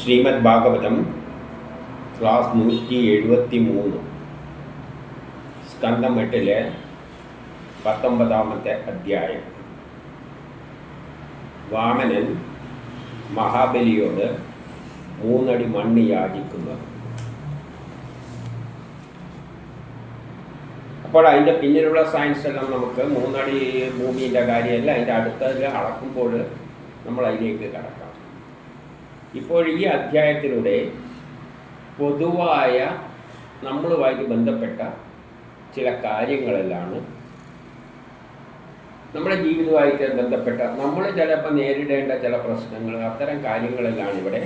Shrimad Bhagavatam class 173 സ്കന്ധം 8 19-ാമത്തെ അധ്യായം. വാമനൻ മഹാബലിയോട് 3 അടി മണ്ണ് യാചിക്കുന്നത്. അപ്പോൾ അതിൻ്റെ പിന്നിലുള്ള സയൻസ് എല്ലാം നമുക്ക് 3 അടി ഭൂമിയുടെ കാര്യമല്ല, അതിൻ്റെ അടുത്തതിൽ അളക്കുമ്പോൾ നമ്മൾ അതിലേക്ക് കടക്കാം. ഇപ്പോൾ ഈ അധ്യായത്തിലൂടെ പൊതുവായ നമ്മളുമായിട്ട് ബന്ധപ്പെട്ട ചില കാര്യങ്ങളെല്ലാം നമ്മുടെ ജീവിതവുമായിട്ട് ബന്ധപ്പെട്ട നമ്മൾ ചിലപ്പോൾ നേരിടേണ്ട ചില പ്രശ്നങ്ങൾ, അത്തരം കാര്യങ്ങളെല്ലാം ഇവിടെ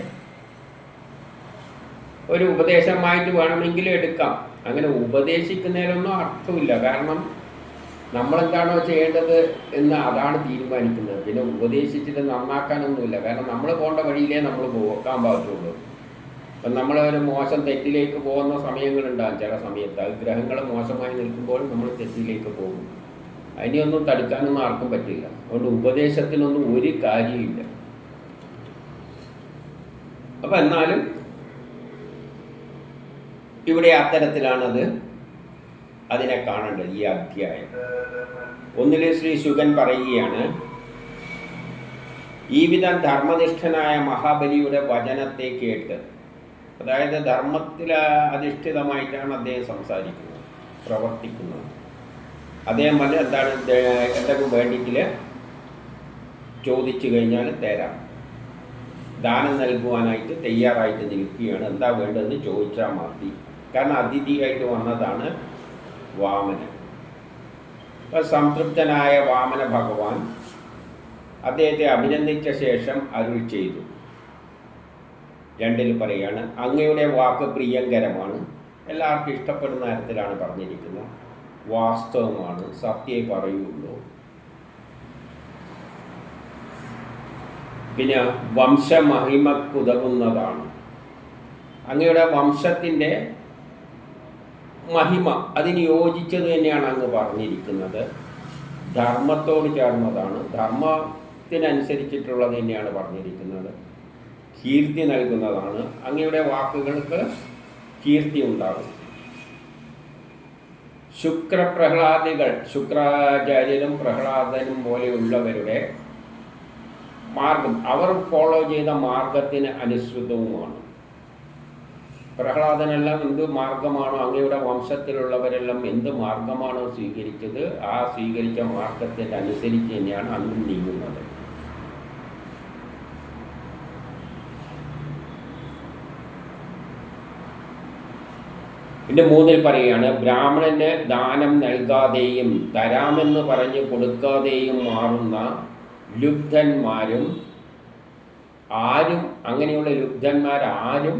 ഒരു ഉപദേശമായിട്ട് വേണമെങ്കിലും എടുക്കാം. അങ്ങനെ ഉപദേശിക്കുന്നതിലൊന്നും അർത്ഥമില്ല. കാരണം നമ്മളെന്താണോ ചെയ്യേണ്ടത് എന്ന് അതാണ് തീരുമാനിക്കുന്നത്. പിന്നെ ഉപദേശിച്ചിട്ട് നന്നാക്കാനൊന്നുമില്ല. കാരണം നമ്മൾ പോകേണ്ട വഴിയിലേ നമ്മൾ പോകാൻ പാകത്തുള്ളൂ. അപ്പം നമ്മളൊരു മോശം തെറ്റിലേക്ക് പോകുന്ന സമയങ്ങളുണ്ടാകും. ചില സമയത്ത് ഗ്രഹങ്ങൾ മോശമായി നിൽക്കുമ്പോൾ നമ്മൾ തെറ്റിലേക്ക് പോകും. അതിനെയൊന്നും തടുക്കാനൊന്നും ആർക്കും പറ്റില്ല. അതുകൊണ്ട് ഉപദേശത്തിനൊന്നും ഒരു കാര്യമില്ല. അപ്പം എന്നാലും ഇവിടെ അത്തരത്തിലാണത് അതിനെ കാണേണ്ടത്. ഈ അധ്യായം 1 ശ്രീ ശുകൻ പറയുകയാണ്, ഈ വിധം ധർമ്മനിഷ്ഠനായ മഹാബലിയുടെ വചനത്തെ കേട്ട്, അതായത് ധർമ്മത്തിൽ അധിഷ്ഠിതമായിട്ടാണ് അദ്ദേഹം സംസാരിക്കുന്നത്, പ്രവർത്തിക്കുന്നത്. അദ്ദേഹം പറഞ്ഞ എന്താണ്, എന്തെങ്കിലും വേണ്ടിയിട്ടിൽ ചോദിച്ചു കഴിഞ്ഞാൽ തരാം, ദാനം നൽകുവാനായിട്ട് തയ്യാറായിട്ട് നിൽക്കുകയാണ്. എന്താ വേണ്ടതെന്ന് ചോദിച്ചാൽ മതി. കാരണം അതിഥിയായിട്ട് വന്നതാണ് വാമനൻ. സംതൃപ്തനായ വാമന ഭഗവാൻ അദ്ദേഹത്തെ അഭിനന്ദിച്ച ശേഷം അരുൾ ചെയ്തു. 2 പറയാണ്, അങ്ങയുടെ വാക്ക് പ്രിയങ്കരമാണ്, എല്ലാവർക്കും ഇഷ്ടപ്പെടുന്ന തരത്തിലാണ് പറഞ്ഞിരിക്കുന്നത്, വാസ്തവമാണ്, സത്യമേ പറയുള്ളൂ. പിന്നെ വംശമഹിമക്കുതകുന്നതാണ്, അങ്ങയുടെ വംശത്തിൻ്റെ മഹിമ അതിന് യോജിച്ചത് തന്നെയാണ് അങ്ങ് പറഞ്ഞിരിക്കുന്നത്. ധർമ്മത്തോട് ചേർന്നതാണ്, ധർമ്മത്തിനനുസരിച്ചിട്ടുള്ളത് തന്നെയാണ് പറഞ്ഞിരിക്കുന്നത്. കീർത്തി നൽകുന്നതാണ്, അങ്ങയുടെ വാക്കുകൾക്ക് കീർത്തി ഉണ്ടാകും. ശുക്രപ്രഹ്ലാദികൾ, ശുക്രാചാര്യരും പ്രഹ്ലാദനും പോലെയുള്ളവരുടെ മാർഗം, അവർ ഫോളോ ചെയ്ത മാർഗത്തിന് അനുസൃതവുമാണ്. പ്രഹ്ലാദനെല്ലാം എന്ത് മാർഗമാണോ, അങ്ങയുടെ വംശത്തിലുള്ളവരെല്ലാം എന്ത് മാർഗമാണോ സ്വീകരിച്ചത്, ആ സ്വീകരിച്ച മാർഗത്തിന് അനുസരിച്ച് തന്നെയാണ് അന്നും നീങ്ങുന്നത്. പിന്നെ 3 പറയുകയാണ്, ബ്രാഹ്മണന് ദാനം നൽകാതെയും തരാമെന്ന് പറഞ്ഞ് കൊടുക്കാതെയും മാറുന്ന ലുബ്ധന്മാരും ആരും, അങ്ങനെയുള്ള ലുബ്ധന്മാരാരും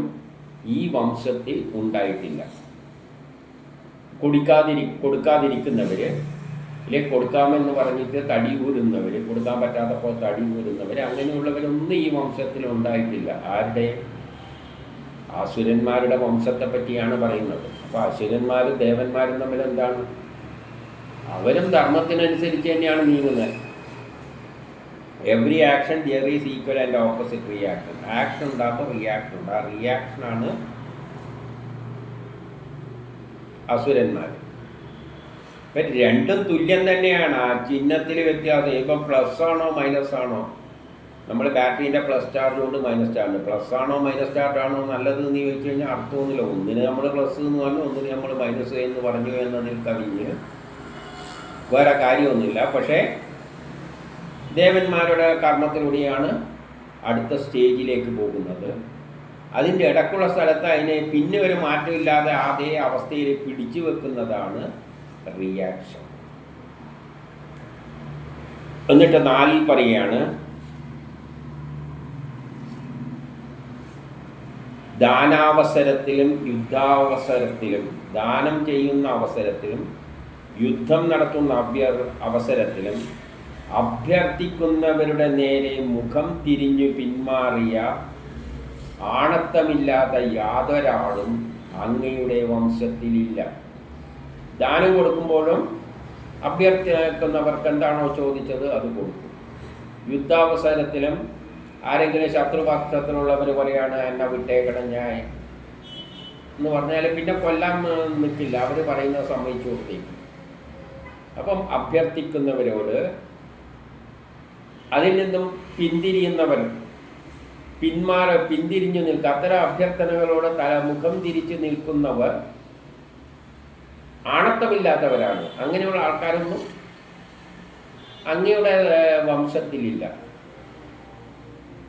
ഈ വംശത്തിൽ ഉണ്ടായിട്ടില്ല. കൊടുക്കാതിരിക്കുന്നവർ, ഇല്ലേ കൊടുക്കാമെന്ന് പറഞ്ഞിട്ട് തടി ഊരുന്നവർ, കൊടുക്കാൻ പറ്റാത്തപ്പോൾ തടി ഊരുന്നവർ, അങ്ങനെയുള്ളവരൊന്നും ഈ വംശത്തിൽ ഉണ്ടായിട്ടില്ല. ആരുടെ? അസുരന്മാരുടെ വംശത്തെ പറ്റിയാണ് പറയുന്നത്. അപ്പോൾ അസുരന്മാരും ദേവന്മാരും തമ്മിൽ എന്താണ്? അവരും ധർമ്മത്തിനനുസരിച്ച് തന്നെയാണ് നീങ്ങുന്നത്. Every action there is equal and opposite reaction. Action ഉണ്ടാകുമ്പോൾ റിയാക്ഷൻ ഉണ്ട്. ആ റിയാക്ഷനാണ് അസുരന്മാർ. ഇപ്പം രണ്ടും തുല്യം തന്നെയാണ്. ആ ചിഹ്നത്തിൽ വ്യത്യാസം. ഇപ്പം പ്ലസ് ആണോ മൈനസ് ആണോ, നമ്മൾ ബാറ്ററീൻ്റെ പ്ലസ് ചാർജുകൊണ്ട് മൈനസ് ചാർജ്, പ്ലസ് ആണോ മൈനസ് ചാർജ് ആണോ നല്ലത് എന്ന് ചോദിച്ചു കഴിഞ്ഞാൽ അർത്ഥമൊന്നുമില്ല. ഒന്നിന് നമ്മൾ പ്ലസ് എന്ന് പറഞ്ഞു, ഒന്നിന് നമ്മൾ മൈനസ് എന്ന് പറഞ്ഞു എന്നതിൽ കവിഞ്ഞ് വേറെ കാര്യമൊന്നുമില്ല. പക്ഷേ ദേവന്മാരുടെ കർമ്മത്തിലൂടെയാണ് അടുത്ത സ്റ്റേജിലേക്ക് പോകുന്നത്. അതിൻ്റെ ഇടയ്ക്കുള്ള സ്ഥലത്ത് അതിനെ പിന്നെ ഒരു മാറ്റമില്ലാതെ അതേ അവസ്ഥയിൽ പിടിച്ചു വെക്കുന്നതാണ് റിയാക്ഷൻ. എന്നിട്ട് 4 പറയുകയാണ്, ദാനാവസരത്തിലും യുദ്ധാവസരത്തിലും, ദാനം ചെയ്യുന്ന അവസരത്തിലും യുദ്ധം നടത്തുന്ന അവസരത്തിലും അഭ്യർത്ഥിക്കുന്നവരുടെ നേരെ മുഖം തിരിഞ്ഞു പിന്മാറിയ ആണത്തമില്ലാത്ത യാതൊരാളും അങ്ങയുടെ വംശത്തിലില്ല. ദാനം കൊടുക്കുമ്പോഴും അഭ്യർത്ഥിക്കുന്നവർക്ക് എന്താണോ ചോദിച്ചത് അത് കൊടുക്കും. യുദ്ധാവസരത്തിലും ആരെങ്കിലും ശത്രുപക്ഷത്തിലുള്ളവർ പറയാണ് എന്നെ വിട്ടേക്കണം ഞാൻ എന്ന് പറഞ്ഞാൽ പിന്നെ കൊല്ലാൻ നിൽക്കില്ല, അവർ പറയുന്നത് സമ്മതിച്ചു കൊടുത്തേക്കും. അപ്പം അഭ്യർത്ഥിക്കുന്നവരോട് അതിൽ നിന്നും പിന്തിരിയുന്നവർ പിന്തിരിഞ്ഞു നിൽക്കുക. അത്തരം അഭ്യർത്ഥനകളോട് മുഖം തിരിച്ചു നിൽക്കുന്നവർ ആണത്തമില്ലാത്തവരാണ്. അങ്ങനെയുള്ള ആൾക്കാരൊന്നും അങ്ങയുടെ വംശത്തിലില്ല.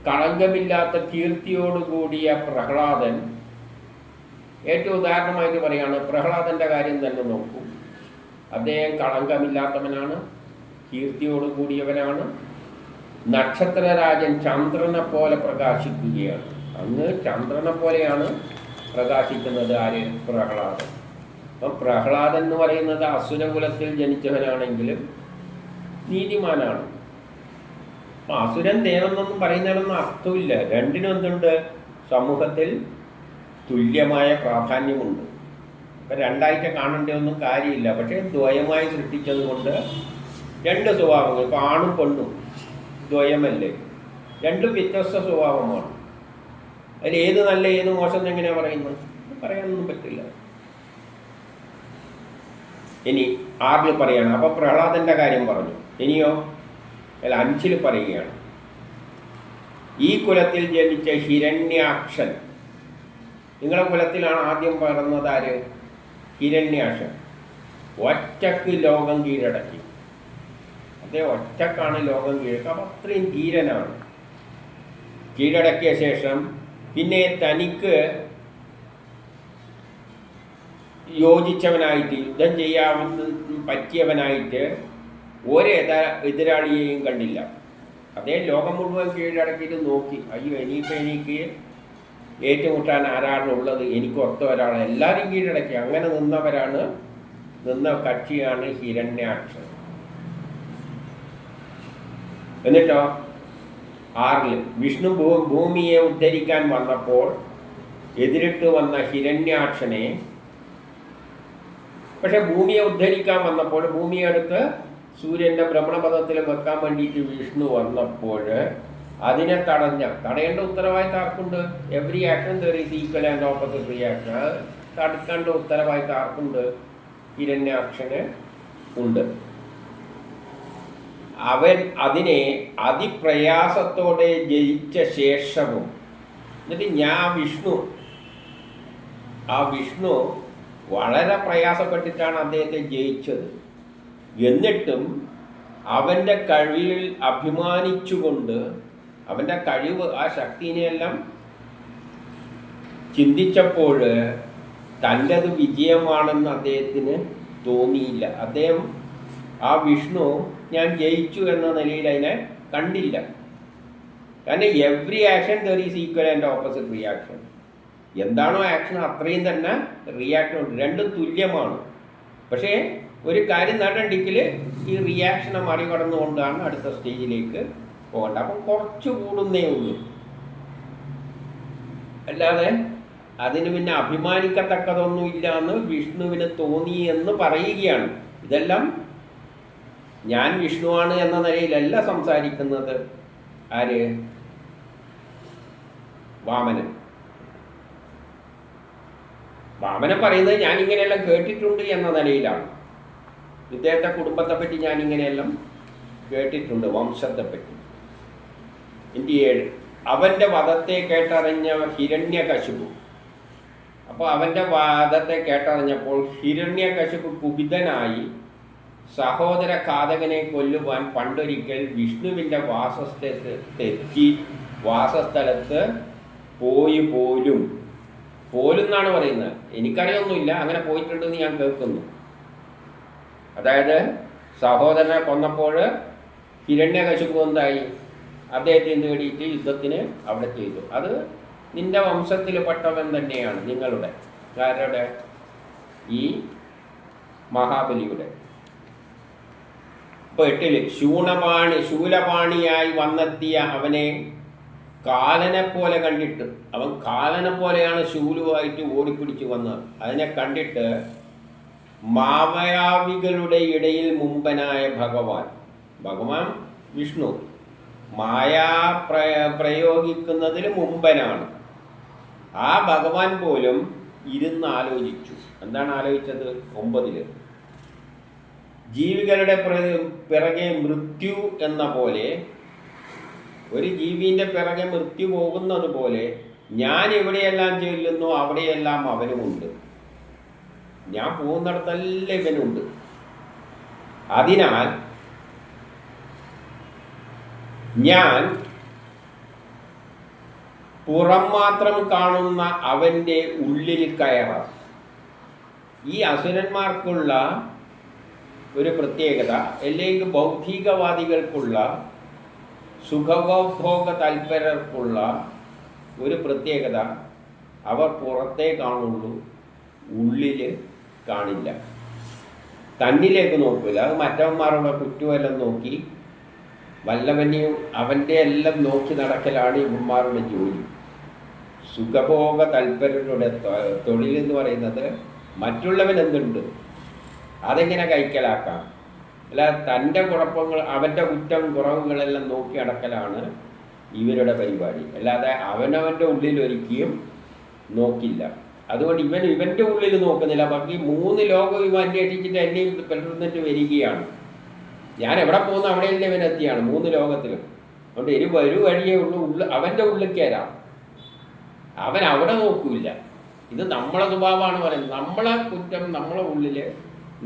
കളങ്കമില്ലാത്ത കീർത്തിയോടുകൂടിയ പ്രഹ്ലാദൻ, ഏറ്റവും ഉദാഹരണമായിട്ട് പറയുകയാണ്, പ്രഹ്ലാദൻ്റെ കാര്യം തന്നെ നോക്കൂ. അദ്ദേഹം കളങ്കമില്ലാത്തവനാണ്, കീർത്തിയോടുകൂടിയവനാണ്. നക്ഷത്രരാജൻ ചന്ദ്രനെ പോലെ പ്രകാശിക്കുകയാണ്. അങ്ങ് ചന്ദ്രനെ പോലെയാണ് പ്രകാശിക്കുന്നത് ആര്? പ്രഹ്ലാദൻ. അപ്പം പ്രഹ്ലാദൻ എന്ന് പറയുന്നത് അസുരകുലത്തിൽ ജനിച്ചവനാണെങ്കിലും നീതിമാനാണ്. അപ്പം അസുരൻ ദേവെന്നൊന്നും പറയുന്നതിനൊന്നും അർത്ഥമില്ല. രണ്ടിനും എന്തുണ്ട്? സമൂഹത്തിൽ തുല്യമായ പ്രാധാന്യമുണ്ട്. ഇപ്പം രണ്ടായിട്ട് കാണേണ്ടതൊന്നും കാര്യമില്ല. പക്ഷേ ദ്വയമായി സൃഷ്ടിച്ചത് കൊണ്ട് രണ്ട് സ്വഭാവങ്ങൾ, ഇപ്പം ആണും പെണ്ണും ദ്വയമല്ലേ, രണ്ടും വ്യത്യസ്ത സ്വഭാവമാണ്. അതിൽ ഏത് നല്ല ഏത് മോശം എങ്ങനെയാണ് പറയുന്നത്? പറയാനൊന്നും പറ്റില്ല. ഇനി 6 പറയാണ്. അപ്പോൾ പ്രഹ്ലാദൻ്റെ കാര്യം പറഞ്ഞു. ഇനിയോ 5 പറയുകയാണ്. ഈ കുലത്തിൽ ജനിച്ച ഹിരണ്യാക്ഷൻ, നിങ്ങളുടെ കുലത്തിലാണ് ആദ്യം പറഞ്ഞത് ആര്? ഹിരണ്യാക്ഷൻ. ഒറ്റക്ക് ലോകം കീഴടക്കി. അതേ ഒറ്റക്കാണ് ലോകം കീഴടക്കുക. അപ്പം അത്രയും ധീരനാണ്. കീഴടക്കിയ ശേഷം പിന്നെ തനിക്ക് യോജിച്ചവനായിട്ട്, യുദ്ധം ചെയ്യാവുന്ന പറ്റിയവനായിട്ട് എതിരാളിയെയും കണ്ടില്ല. അതേ ലോകം മുഴുവൻ കീഴടക്കിയിട്ട് നോക്കി, അയ്യോ ഇനിയിപ്പോൾ എനിക്ക് ഏറ്റുമുട്ടാൻ ആരാണുള്ളത്, എനിക്ക് ഒത്ത ഒരാൾ, എല്ലാവരും കീഴടക്കി. അങ്ങനെ നിന്ന കക്ഷിയാണ് ഹിരണ്യാക്ഷൻ. എന്നിട്ടോ 6 വിഷ്ണു ഭൂമിയെ ഉദ്ധരിക്കാൻ വന്നപ്പോൾ എതിരിട്ട് വന്ന ഹിരണ്യാക്ഷനെ, പക്ഷെ ഭൂമിയെ ഉദ്ധരിക്കാൻ വന്നപ്പോൾ ഭൂമിയെടുത്ത് സൂര്യൻ്റെ ഭ്രമണപഥത്തിൽ വെക്കാൻ വേണ്ടിയിട്ട് വിഷ്ണു വന്നപ്പോൾ അതിനെ തടയേണ്ട ഉത്തരവാദിത്തം ആർക്കുണ്ട്? Every action there is equal and opposite reaction. തടുക്കേണ്ട ഉത്തരവാദിത്തം ആർക്കുണ്ട്? ഹിരണ്യാക്ഷന് ഉണ്ട്. അവൻ അതിനെ അതിപ്രയാസത്തോടെ ജയിച്ച ശേഷവും, എന്നിട്ട് ആ വിഷ്ണു വളരെ പ്രയാസപ്പെട്ടിട്ടാണ് അദ്ദേഹത്തെ ജയിച്ചത്. എന്നിട്ടും അവൻ്റെ കഴിവിൽ അഭിമാനിച്ചുകൊണ്ട്, അവൻ്റെ കഴിവ്, ആ ശക്തിനെയെല്ലാം ചിന്തിച്ചപ്പോൾ തൻ്റെത് വിജയമാണെന്ന് അദ്ദേഹത്തിന് തോന്നിയില്ല. അദ്ദേഹം ആ വിഷ്ണു ഞാൻ ജയിച്ചു എന്ന നിലയിൽ അതിനെ കണ്ടില്ല. കാരണം every action there is equal and opposite reaction. എന്താണോ ആക്ഷൻ അത്രയും തന്നെ റിയാക്ഷൻ ഉണ്ട്. രണ്ടും തുല്യമാണ്. പക്ഷേ ഒരു കാര്യം നടണ്ടെങ്കിൽ ഈ റിയാക്ഷനെ മറികടന്നുകൊണ്ടാണ് അടുത്ത സ്റ്റേജിലേക്ക് പോകേണ്ടത്. അപ്പം കുറച്ച് കൂടുന്നേ ഉള്ളൂ, അല്ലാതെ അതിന് പിന്നെ അഭിമാനിക്കത്തക്കതൊന്നുമില്ല എന്ന് വിഷ്ണുവിന് തോന്നി എന്ന് പറയുകയാണ്. ഇതെല്ലാം ഞാൻ വിഷ്ണുവാണ് എന്ന നിലയിലല്ല സംസാരിക്കുന്നത്. ആര്? വാമനൻ. വാമനൻ പറയുന്നത് ഞാനിങ്ങനെയെല്ലാം കേട്ടിട്ടുണ്ട് എന്ന നിലയിലാണ്. ഇദ്ദേഹത്തെ കുടുംബത്തെപ്പറ്റി ഞാനിങ്ങനെയെല്ലാം കേട്ടിട്ടുണ്ട്, വംശത്തെപ്പറ്റി. 7 അവൻ്റെ വധത്തെ കേട്ടറിഞ്ഞ ഹിരണ്യകശിപു. അപ്പോൾ അവൻ്റെ വധത്തെ കേട്ടറിഞ്ഞപ്പോൾ ഹിരണ്യകശിപു കുപിതനായി സഹോദര ഘാതകനെ കൊല്ലുവാൻ പണ്ടൊരിക്കൽ വിഷ്ണുവിൻ്റെ വാസസ്ഥലത്ത് പോലും എന്നാണ് പറയുന്നത്. എനിക്കറിയൊന്നുമില്ല, അങ്ങനെ പോയിട്ടുണ്ടെന്ന് ഞാൻ കേൾക്കുന്നു. അതായത് സഹോദരനെ കൊന്നപ്പോൾ ഹിരണ്യകശിപു എന്തായി? അദ്ദേഹത്തെ നേടിയിട്ട് യുദ്ധത്തിന് അവിടെ ചെയ്തു. അത് നിന്റെ വംശത്തിൽ പെട്ടവൻ തന്നെയാണ്, നിങ്ങളുടെ ആരുടെ? ഈ മഹാബലിയുടെ. ഇപ്പോൾ 8 ശൂലപാണിയായി വന്നെത്തിയ അവനെ കാലനെ പോലെ കണ്ടിട്ട്, അവൻ കാലനെ പോലെയാണ് ശൂലുമായിട്ട് ഓടിപ്പിടിച്ച് വന്നത്. അതിനെ കണ്ടിട്ട് മായാവികളുടെ ഇടയിൽ മുമ്പനായ ഭഗവാൻ വിഷ്ണു മായ പ്രയോഗിക്കുന്നതിന് മുമ്പനാണ്. ആ ഭഗവാൻ പോലും ഇരുന്ന് ആലോചിച്ചു. എന്താണ് ആലോചിച്ചത്? 9 ജീവികളുടെ പിറകെ മൃത്യു എന്ന പോലെ, ഒരു ജീവിൻ്റെ പിറകെ മൃത്യു പോകുന്നത് പോലെ ഞാൻ എവിടെയെല്ലാം ചെല്ലുന്നു അവിടെയെല്ലാം അവനുമുണ്ട്. ഞാൻ പോകുന്നിടത്തെല്ലാം ഇവനുണ്ട്. അതിനാൽ ഞാൻ പുറം മാത്രം കാണുന്ന അവൻ്റെ ഉള്ളിൽ കയറാം. ഈ അസുരന്മാർക്കുള്ള ഒരു പ്രത്യേകത, അല്ലെങ്കിൽ ബൗദ്ധികവാദികൾക്കുള്ള, സുഖഭോഗ താല്പര്യർക്കുള്ള ഒരു പ്രത്യേകത, അവർ പുറത്തേ കാണുള്ളൂ, ഉള്ളിൽ കാണില്ല. തന്നിലേക്ക് നോക്കില്ല. അത് മറ്റവന്മാരുടെ കുറ്റുമെല്ലാം നോക്കി വല്ലവനെയും അവൻ്റെ എല്ലാം നോക്കി നടക്കലാണ് ഇവന്മാരുടെ ജോലി. സുഖഭോഗ താല്പര്യരുടെ തൊഴിലെന്ന് പറയുന്നത് മറ്റുള്ളവൻ എന്തുണ്ട് അതെങ്ങനെ കൈക്കലാക്കാം, അല്ല തൻ്റെ കുഴപ്പങ്ങൾ, അവൻ്റെ കുറ്റം കുറവുകളെല്ലാം നോക്കി നടക്കലാണ് ഇവരുടെ പരിപാടി. അല്ലാതെ അവനവൻ്റെ ഉള്ളിലൊരിക്കലും നോക്കില്ല. അതുകൊണ്ട് ഇവൻ്റെ ഉള്ളിൽ നോക്കുന്നില്ല. ബാക്കി 3 ലോകം ഇവ അന്വേഷിച്ചിട്ട് എന്നെയും പിന്തുടർന്നിട്ട് വരികയാണ്. ഞാൻ എവിടെ പോകുന്നു അവിടെയല്ലേ ഇവനെത്തിയാണ് 3 ലോകത്തിലും. അതുകൊണ്ട് ഒരു വഴിയേ ഉള്ളൂ, അവൻ്റെ ഉള്ളിൽ കയറാം. അവൻ അവിടെ നോക്കൂല. ഇത് നമ്മളെ സ്വഭാവമാണ് പറയുന്നത്. നമ്മളെ കുറ്റം നമ്മളെ ഉള്ളിൽ,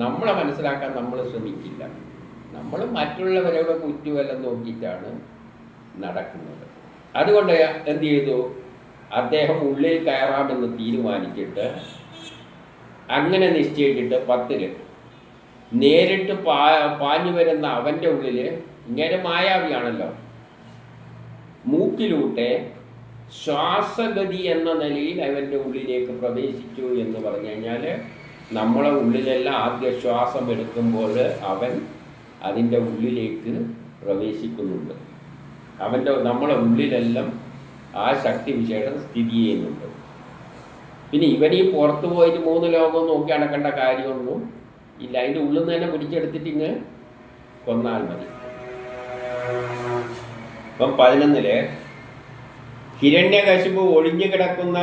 നമ്മളെ മനസ്സിലാക്കാൻ നമ്മൾ ശ്രമിക്കില്ല. നമ്മൾ മറ്റുള്ളവരുടെ കുറ്റമെല്ലാം നോക്കിയിട്ടാണ് നടക്കുന്നത്. അതുകൊണ്ട് എന്ത് ചെയ്തു? അദ്ദേഹം ഉള്ളിൽ കയറാമെന്ന് തീരുമാനിച്ചിട്ട്, അങ്ങനെ നിശ്ചയിച്ചിട്ട് 10 നേരിട്ട് പാഞ്ഞു വരുന്ന അവൻ്റെ ഉള്ളിൽ, ഇങ്ങനെ മായാവിയാണല്ലോ, മൂക്കിലൂട്ടെ ശ്വാസഗതി എന്ന നിലയിൽ അവൻ്റെ ഉള്ളിലേക്ക് പ്രവേശിച്ചു എന്ന് പറഞ്ഞു കഴിഞ്ഞാൽ, നമ്മളെ ഉള്ളിലെല്ലാം ആദ്യ ശ്വാസം എടുക്കുമ്പോൾ അവൻ അതിൻ്റെ ഉള്ളിലേക്ക് പ്രവേശിക്കുന്നുണ്ട്. നമ്മളെ ഉള്ളിലെല്ലാം ആ ശക്തി വിശേഷം സ്ഥിതി ചെയ്യുന്നുണ്ട്. പിന്നെ ഇവനീ പുറത്തു പോയിട്ട് 3 ലോകം നോക്കി നടക്കേണ്ട കാര്യമൊന്നും ഇല്ല. അതിൻ്റെ ഉള്ളിൽ നിന്ന് തന്നെ പിടിച്ചെടുത്തിട്ട് ഇങ്ങ് കൊന്നാൽ മതി. ഇപ്പം 11 ഹിരണ്യകശിപു ഒഴിഞ്ഞു കിടക്കുന്ന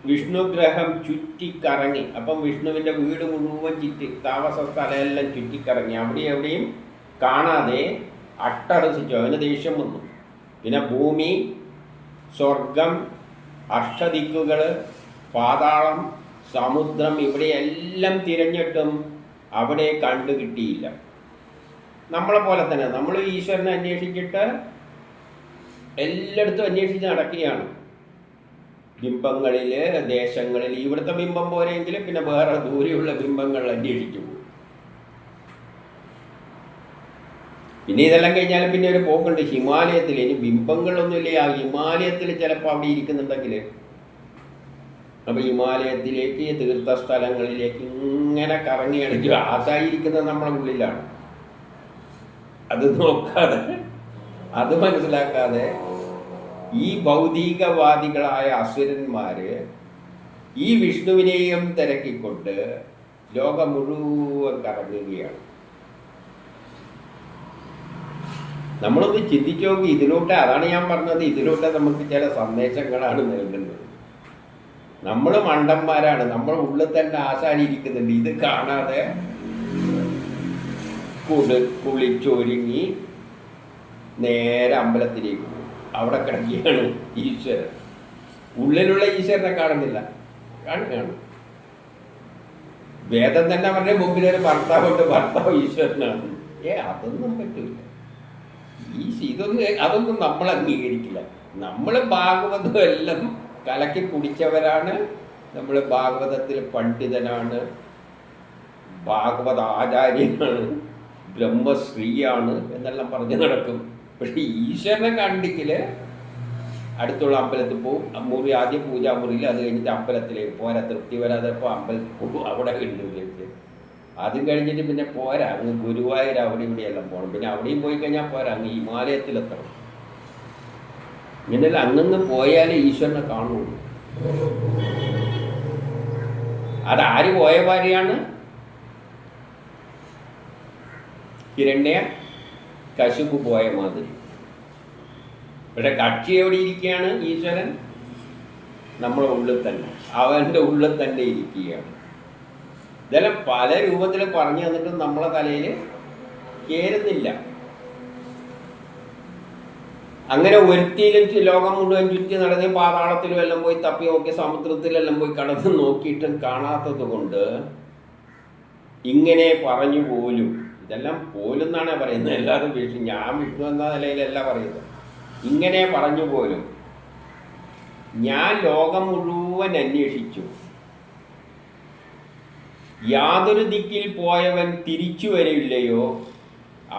വിഷ്ണുഗ്രഹം ചുറ്റിക്കറങ്ങി. അപ്പം വിഷ്ണുവിൻ്റെ വീട് മുഴുവൻ താമസ സ്ഥലമെല്ലാം ചുറ്റിക്കറങ്ങി. എവിടെയും കാണാതെ അട്ടഹസിച്ചു. അവന് ദേഷ്യം വന്നു. പിന്നെ ഭൂമി, സ്വർഗം, അഷ്ടദിക്കുകൾ, പാതാളം, സമുദ്രം, ഇവിടെയെല്ലാം തിരഞ്ഞിട്ടും അവിടെ കണ്ടു കിട്ടിയില്ല. നമ്മളെ പോലെ തന്നെ നമ്മൾ ഈശ്വരനെ അന്വേഷിച്ചിട്ട് എല്ലായിടത്തും അന്വേഷിച്ച് നടക്കുകയാണ്. ബിംബങ്ങളിൽ, ദേശങ്ങളിൽ. ഇവിടുത്തെ ബിംബം പോരെങ്കിലും പിന്നെ വേറെ ദൂരെയുള്ള ബിംബങ്ങൾ അന്വേഷിച്ചു പോകും. പിന്നെ ഇതെല്ലാം കഴിഞ്ഞാൽ പിന്നെ ഒരു പോക്കുണ്ട് ഹിമാലയത്തിൽ. ഇനി ബിംബങ്ങളൊന്നുമില്ല. ആ ഹിമാലയത്തിൽ ചിലപ്പോൾ അവിടെ ഇരിക്കുന്നുണ്ടെങ്കിൽ, അപ്പോൾ ഹിമാലയത്തിലേക്ക്, തീർത്ഥസ്ഥലങ്ങളിലേക്ക് ഇങ്ങനെ കറങ്ങിയടിക്കുക. ആശായിരിക്കുന്നത് നമ്മളെ ഉള്ളിലാണ്. അത് നോക്കാതെ, അത് മനസ്സിലാക്കാതെ ഈ ഭൗതികവാദികളായ അസുരന്മാർ ഈ വിഷ്ണുവിനെയും തിരക്കിക്കൊണ്ട് ലോകം മുഴുവൻ കറങ്ങുകയാണ്. നമ്മളൊന്ന് ചിന്തിച്ചു നോക്കി ഇതിലൂടെ. അതാണ് ഞാൻ പറഞ്ഞത്, ഇതിലൂടെ നമുക്ക് ചില സന്ദേശങ്ങളാണ് നൽകുന്നത്. നമ്മൾ മണ്ടന്മാരാണ്. നമ്മൾ ഉള്ളിൽ തന്നെ ആശാനിരിക്കുന്നുണ്ട്. ഇത് കാണാതെ കുളിച്ചൊരുങ്ങി നേരെ അമ്പലത്തിലേക്ക് പോകും. അവിടെ കിടക്കുകയാണ് ഈശ്വരൻ. ഉള്ളിലുള്ള ഈശ്വരനെ കാണുന്നില്ല. കാണുകയാണ്. വേദം തന്നെ പറഞ്ഞ മുമ്പിലൊരു ഭർത്താവുണ്ട്, ഭർത്താവ് ഈശ്വരനാണ്. അതൊന്നും പറ്റില്ല. അതൊന്നും നമ്മൾ അംഗീകരിക്കില്ല. നമ്മൾ ഭാഗവതം എല്ലാം കലക്കി കുടിച്ചവരാണ്. നമ്മൾ ഭാഗവതത്തിൽ പണ്ഡിതനാണ്, ഭാഗവത ആചാര്യനാണ്, ബ്രഹ്മശ്രീയാണ് എന്നെല്ലാം പറഞ്ഞ് നടക്കും. പക്ഷെ ഈശ്വരനെ കണ്ടിക്കൽ അടുത്തുള്ള അമ്പലത്തിൽ പോകും. ആദ്യം പൂജാമുറിയിൽ, അത് കഴിഞ്ഞിട്ട് അമ്പലത്തിലേക്ക് പോരാ. തൃപ്തി വരാതെ ഇപ്പോൾ അമ്പലത്തിൽ പോകും. അവിടെ കണ്ടുപിടിച്ച് അതും കഴിഞ്ഞിട്ട് പിന്നെ പോരാ. അങ്ങ് ഗുരുവായൂർ അവിടെ ഇവിടെയെല്ലാം പോകണം. പിന്നെ അവിടെയും പോയി കഴിഞ്ഞാൽ പോരാ, അങ്ങ് ഹിമാലയത്തിലെത്തണം. ഇങ്ങനെയല്ല, അങ്ങ് പോയാലേ ഈശ്വരനെ കാണുള്ളൂ. അതാര് പോയ ഭാര്യയാണ്? ഹിരണ്യ കശിപു പോയ മാതിരി. പക്ഷെ കക്ഷി എവിടെ ഇരിക്കുകയാണ്? ഈശ്വരൻ നമ്മുടെ ഉള്ളിൽ തന്നെ, അവൻ്റെ ഉള്ളിൽ തന്നെ ഇരിക്കുകയാണ്. ഇതെല്ലാം പല രൂപത്തിൽ പറഞ്ഞു തന്നിട്ടും നമ്മളെ തലയിൽ കയറുന്നില്ല. അങ്ങനെ ഒരുത്തിയിലും ലോകം മുഴുവൻ ചുറ്റി നടന്ന് പാതാളത്തിലും എല്ലാം പോയി തപ്പി നോക്കി, സമുദ്രത്തിലെല്ലാം പോയി കടന്ന് നോക്കിയിട്ടും കാണാത്തത് കൊണ്ട് ഇങ്ങനെ പറഞ്ഞു പോലും. ഇതെല്ലാം പോലും എന്നാണ് പറയുന്നത്, അല്ലാതെ വിഷ്ണു, ഞാൻ വിഷ്ണു എന്ന നിലയിലല്ല പറയുന്നത്. ഇങ്ങനെ പറഞ്ഞു പോലും ഞാൻ ലോകം മുഴുവൻ അന്വേഷിച്ചു, യാതൊരു ദിക്കിൽ പോയവൻ തിരിച്ചു വരില്ലയോ,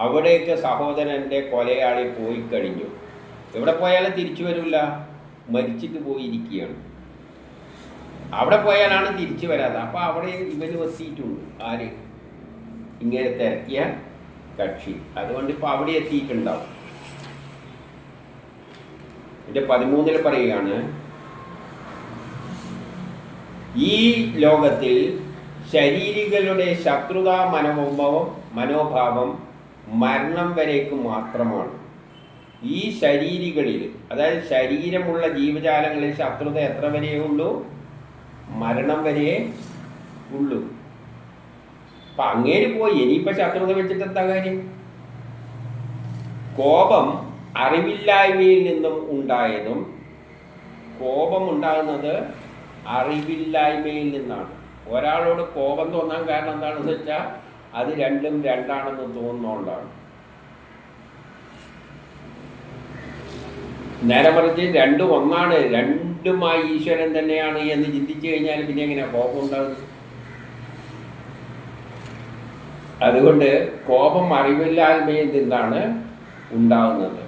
അവിടേക്ക് സഹോദരൻ്റെ കൊലയാളി പോയി കഴിഞ്ഞു. എവിടെ പോയാലും തിരിച്ചു വരില്ല, മരിച്ചിട്ട് പോയിരിക്കുകയാണ്. അവിടെ പോയാലാണ് തിരിച്ചു വരാതെ. അപ്പം അവിടെ ഇവന് എത്തിയിട്ടുണ്ട്. ആര്? ഇങ്ങനെ തിരക്കിയ കക്ഷി. അതുകൊണ്ട് ഇപ്പം അവിടെ എത്തിയിട്ടുണ്ടാവും. എൻ്റെ 13 പറയുകയാണ്, ഈ ലോകത്തിൽ ശരീരികളുടെ ശത്രുതാ മനോഭാവം മരണം വരേക്ക് മാത്രമാണ്. ഈ ശരീരികളിൽ, അതായത് ശരീരമുള്ള ജീവജാലങ്ങളിൽ ശത്രുത എത്ര വരെയേ ഉള്ളൂ? മരണം വരെ ഉള്ളൂ. അപ്പം അങ്ങേര് പോയി, ഇനിയിപ്പോൾ ശത്രുത വെച്ചിട്ട് എന്താ കാര്യം? കോപം അറിവില്ലായ്മയിൽ നിന്നും ഉണ്ടായതും, കോപം ഉണ്ടാകുന്നത് അറിവില്ലായ്മയിൽ നിന്നാണ്. ഒരാളോട് കോപം തോന്നാൻ കാരണം എന്താണെന്ന് വെച്ചാൽ അത് രണ്ടും രണ്ടാണെന്ന് തോന്നുന്നതുകൊണ്ടാണ്. നേരെ മറിച്ച് രണ്ടും ഒന്നാണ്, രണ്ടുമായി ഈശ്വരൻ തന്നെയാണ് എന്ന് ചിന്തിച്ചു കഴിഞ്ഞാൽ പിന്നെ എങ്ങനെയാ കോപം ഉണ്ടാകുന്നത്? അതുകൊണ്ട് കോപം അറിവില്ലായ്മയിൽ നിന്നാണ് ഉണ്ടാകുന്നത്.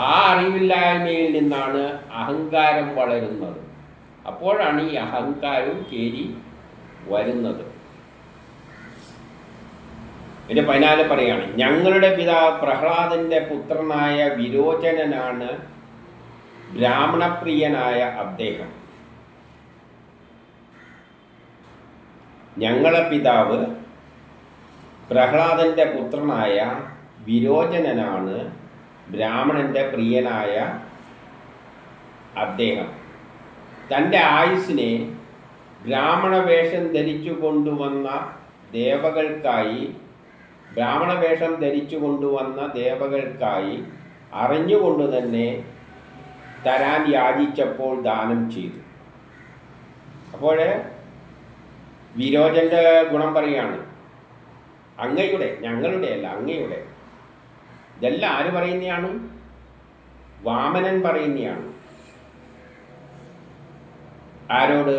ആ അറിവില്ലായ്മയിൽ നിന്നാണ് അഹങ്കാരം വളരുന്നത്. അപ്പോഴാണ് ഈ അഹങ്കാരവും കേരി വരുന്നത്. പിന്നെ 14 പറയാണ്, ഞങ്ങളുടെ പിതാവ് പ്രഹ്ലാദന്റെ പുത്രനായ വിരോചനനാണ് ബ്രാഹ്മണപ്രിയനായ അദ്ദേഹം. ഞങ്ങളെ പിതാവ് പ്രഹ്ലാദന്റെ പുത്രനായ വിരോചനനാണ് ബ്രാഹ്മണന്റെ പ്രിയനായ അദ്ദേഹം. തൻ്റെ ആയുസ്സിനെ ബ്രാഹ്മണ വേഷം ധരിച്ചു കൊണ്ടുവന്ന ദേവകൾക്കായി അറിഞ്ഞുകൊണ്ട് തന്നെ തരാൻ യാചിച്ചപ്പോൾ ദാനം ചെയ്തു. അപ്പോൾ വിരോചന്റെ ഗുണം പറയാണ്, ഞങ്ങളുടെ അല്ല, അങ്ങയുടെ. ഇതെല്ലാം ആര് പറയുന്നതാണ്? വാമനൻ പറയുന്നതാണ്. ആരോട്?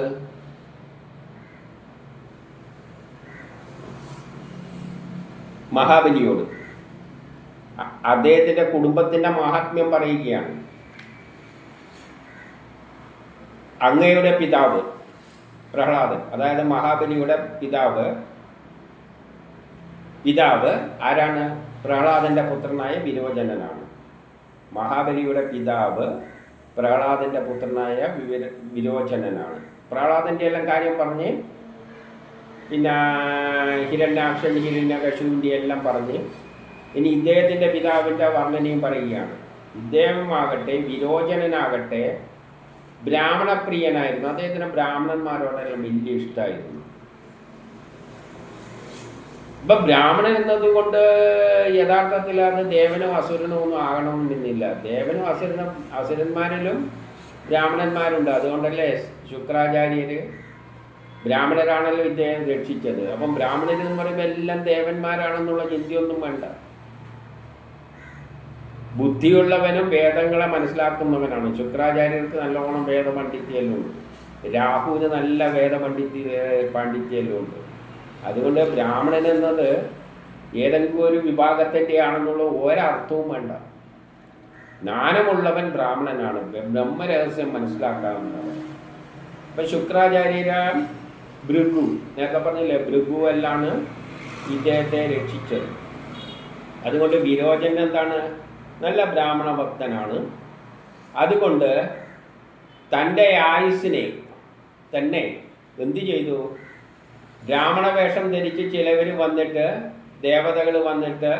മഹാബലിയോട്. അദ്ദേഹത്തിൻ്റെ കുടുംബത്തിൻ്റെ മഹാത്മ്യം പറയുകയാണ്. അങ്ങയുടെ പിതാവ് പ്രഹ്ലാദൻ, അതായത് മഹാബലിയുടെ പിതാവ് ആരാണ്? പ്രഹ്ലാദൻ്റെ പുത്രനായ വിരോചനനാണ്. മഹാബലിയുടെ പിതാവ് പ്രഹ്ലാദൻ്റെ പുത്രനായ വിരോചനനാണ്. പ്രഹ്ലാദൻ്റെ എല്ലാം കാര്യം പറഞ്ഞ്, പിന്നെ ഹിരണ്യാക്ഷൻ ഹിരണ്യകശുവിൻ്റെ എല്ലാം പറഞ്ഞ്, ഇനി ഇദ്ദേഹത്തിൻ്റെ പിതാവിൻ്റെ വർണ്ണനയും പറയുകയാണ്. ഇദ്ദേഹമാകട്ടെ, വിരോചനനാകട്ടെ ബ്രാഹ്മണപ്രിയനായിരുന്നു. അദ്ദേഹത്തിന് ബ്രാഹ്മണന്മാരോടെല്ലാം വലിയ ഇഷ്ടമായിരുന്നു. ഇപ്പം ബ്രാഹ്മണൻ എന്നതുകൊണ്ട് യഥാർത്ഥത്തിൽ അത് ദേവനോ അസുരനോ ഒന്നും ആകണമെന്നില്ല. ദേവനും അസുരന്മാരിലും ബ്രാഹ്മണന്മാരുണ്ട്. അതുകൊണ്ടല്ലേ ശുക്രാചാര്യർ ബ്രാഹ്മണരാണല്ലോ ഇദ്ദേഹം രക്ഷിച്ചത്. അപ്പം ബ്രാഹ്മണരെന്ന് പറയുമ്പോൾ എല്ലാം ദേവന്മാരാണെന്നുള്ള ചിന്തയൊന്നും വേണ്ട. ബുദ്ധിയുള്ളവനും വേദങ്ങളെ മനസ്സിലാക്കുന്നവനാണ്. ശുക്രാചാര്യർക്ക് നല്ലോണം വേദപണ്ഡിത്യമെല്ലാം ഉണ്ട്. രാഹുവിന് നല്ല പാണ്ഡിത്യമെല്ലാം ഉണ്ട്. അതുകൊണ്ട് ബ്രാഹ്മണൻ എന്നത് ഏതെങ്കിലും ഒരു വിഭാഗത്തിൻ്റെ ആണെന്നുള്ള ഒരർത്ഥവും വേണ്ട. ജ്ഞാനമുള്ളവൻ ബ്രാഹ്മണനാണ്, ബ്രഹ്മരഹസ്യം മനസ്സിലാക്കാവുന്നവൻ. ഇപ്പം ശുക്രാചാര്യര ഭൃഗു, നേരത്തെ പറഞ്ഞില്ലേ, ഭൃഗുവല്ലാണ് ഇദ്ദേഹത്തെ രക്ഷിച്ചത്. അതുകൊണ്ട് വിരോചൻ എന്താണ്? നല്ല ബ്രാഹ്മണ ഭക്തനാണ്. അതുകൊണ്ട് തൻ്റെ ആയുസ്സിനെ തന്നെ എന്തു ചെയ്തു? ബ്രാഹ്മണ വേഷം ധരിച്ച് ചിലവർ വന്നിട്ട്, ദേവതകൾ വന്നിട്ട്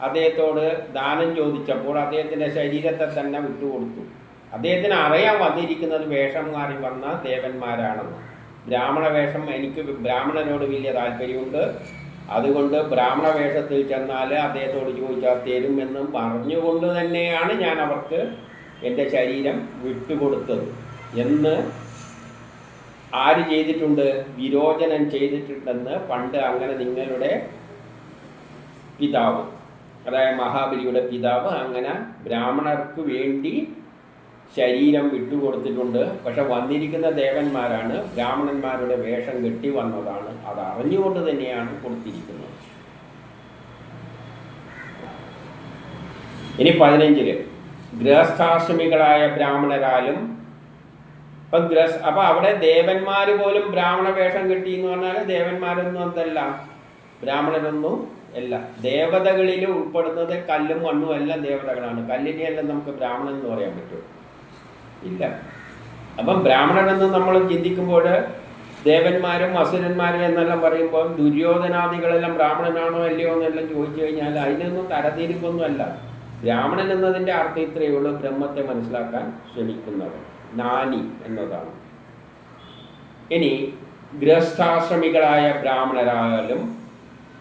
അദ്ദേഹത്തോട് ദാനം ചോദിച്ചപ്പോൾ അദ്ദേഹത്തിൻ്റെ ശരീരത്തെ തന്നെ വിട്ടുകൊടുത്തു. അദ്ദേഹത്തിന് അറിയാൻ വന്നിരിക്കുന്നത് വേഷം മാറി വന്ന ദേവന്മാരാണെന്ന്. ബ്രാഹ്മണ വേഷം, എനിക്ക് ബ്രാഹ്മണനോട് വലിയ താല്പര്യമുണ്ട്, അതുകൊണ്ട് ബ്രാഹ്മണ വേഷത്തിൽ ചെന്നാൽ അദ്ദേഹത്തോട് ചോദിച്ചാൽ തരുമെന്നും പറഞ്ഞുകൊണ്ട് തന്നെയാണ് ഞാൻ അവർക്ക് എൻ്റെ ശരീരം വിട്ടുകൊടുത്തത് എന്ന് ആര് ചെയ്തിട്ടുണ്ട്? വിരോചനൻ ചെയ്തിട്ടുണ്ടെന്ന് പണ്ട് അങ്ങനെ നിങ്ങളുടെ പിതാവ്, അതായത് മഹാബലിയുടെ പിതാവ് അങ്ങനെ ബ്രാഹ്മണർക്ക് വേണ്ടി ശരീരം വിട്ടുകൊടുത്തിട്ടുണ്ട്. പക്ഷെ വന്നിരിക്കുന്ന ദേവന്മാരാണ്, ബ്രാഹ്മണന്മാരുടെ വേഷം കെട്ടി വന്നതാണ്, അത് അറിഞ്ഞുകൊണ്ട് തന്നെയാണ് കൊടുത്തിരിക്കുന്നത്. ഇനി 15 ഗൃഹസ്ഥാശ്രമികളായ ബ്രാഹ്മണരാലും അപ്പം അവിടെ ദേവന്മാർ പോലും ബ്രാഹ്മണ വേഷം കെട്ടി എന്ന് പറഞ്ഞാൽ ദേവന്മാരൊന്നും എന്തല്ല, ബ്രാഹ്മണരൊന്നും അല്ല. ദേവതകളിൽ ഉൾപ്പെടുന്നത് കല്ലും മണ്ണും എല്ലാം ദേവതകളാണ്. കല്ലിനെയെല്ലാം നമുക്ക് ബ്രാഹ്മണൻ എന്ന് പറയാൻ പറ്റുമോ? ഇല്ല. അപ്പം ബ്രാഹ്മണനെന്ന് നമ്മൾ ചിന്തിക്കുമ്പോൾ ദേവന്മാരും അസുരന്മാരും എന്നെല്ലാം പറയുമ്പോൾ ദുര്യോധനാദികളെല്ലാം ബ്രാഹ്മണനാണോ അല്ലയോ എന്നെല്ലാം ചോദിച്ചു കഴിഞ്ഞാൽ അതിനൊന്നും തരതിരിപ്പൊന്നുമല്ല. ബ്രാഹ്മണൻ എന്നതിൻ്റെ അർത്ഥം ഇത്രയേ ഉള്ളൂ, ബ്രഹ്മത്തെ മനസ്സിലാക്കാൻ ശ്രമിക്കുന്നവർ, ജ്ഞാനി എന്നതാണ്. ഇനി ഗൃഹസ്ഥാശ്രമികളായ ബ്രാഹ്മണരായാലും,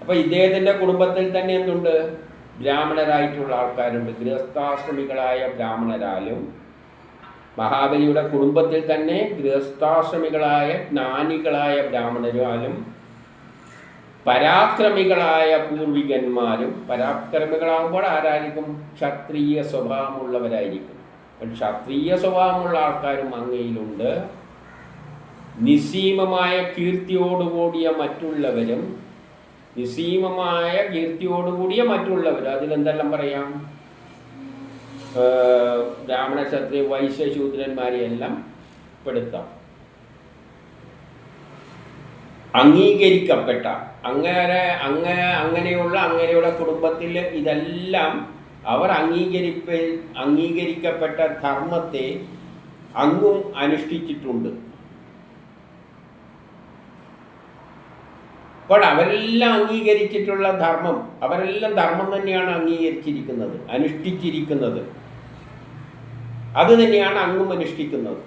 അപ്പോൾ ഇദ്ദേഹത്തിൻ്റെ കുടുംബത്തിൽ തന്നെ എന്തുണ്ട്? ബ്രാഹ്മണരായിട്ടുള്ള ആൾക്കാരുണ്ട്. ഗൃഹസ്ഥാശ്രമികളായ ബ്രാഹ്മണരാലും മഹാബലിയുടെ കുടുംബത്തിൽ തന്നെ ഗൃഹസ്ഥാശ്രമികളായ ജ്ഞാനികളായ ബ്രാഹ്മണരാലും പരാക്രമികളായ പൂർവികന്മാരും. പരാക്രമികളാകുമ്പോൾ ആരായിരിക്കും? ക്ഷത്രിയ സ്വഭാവമുള്ളവരായിരിക്കും. ക്ഷത്രിയ സ്വഭാവമുള്ള ആൾക്കാരും അങ്ങയിലുണ്ട്. നിസ്സീമമായ കീർത്തിയോടുകൂടിയ മറ്റുള്ളവരും, നിസ്സീമമായ കീർത്തിയോടുകൂടിയ മറ്റുള്ളവരും, അതിലെന്തെല്ലാം പറയാം? ബ്രാഹ്മണ, ക്ഷത്രിയ, വൈശ്യ, ശൂദ്രന്മാരെയെല്ലാം പെടുത്താം. അംഗീകരിക്കപ്പെട്ട അങ്ങനെയുള്ള കുടുംബത്തിൽ ഇതെല്ലാം അവർ അംഗീകരിക്കപ്പെട്ട ധർമ്മത്തെ അങ്ങും അനുഷ്ഠിച്ചിട്ടുണ്ട്. അപ്പോൾ അവരെല്ലാം അംഗീകരിച്ചിട്ടുള്ള ധർമ്മം, അവരെല്ലാം ധർമ്മം തന്നെയാണ് അംഗീകരിച്ചിരിക്കുന്നത്, അനുഷ്ഠിച്ചിരിക്കുന്നത്. അത് തന്നെയാണ് അങ്ങും അനുഷ്ഠിക്കുന്നത്.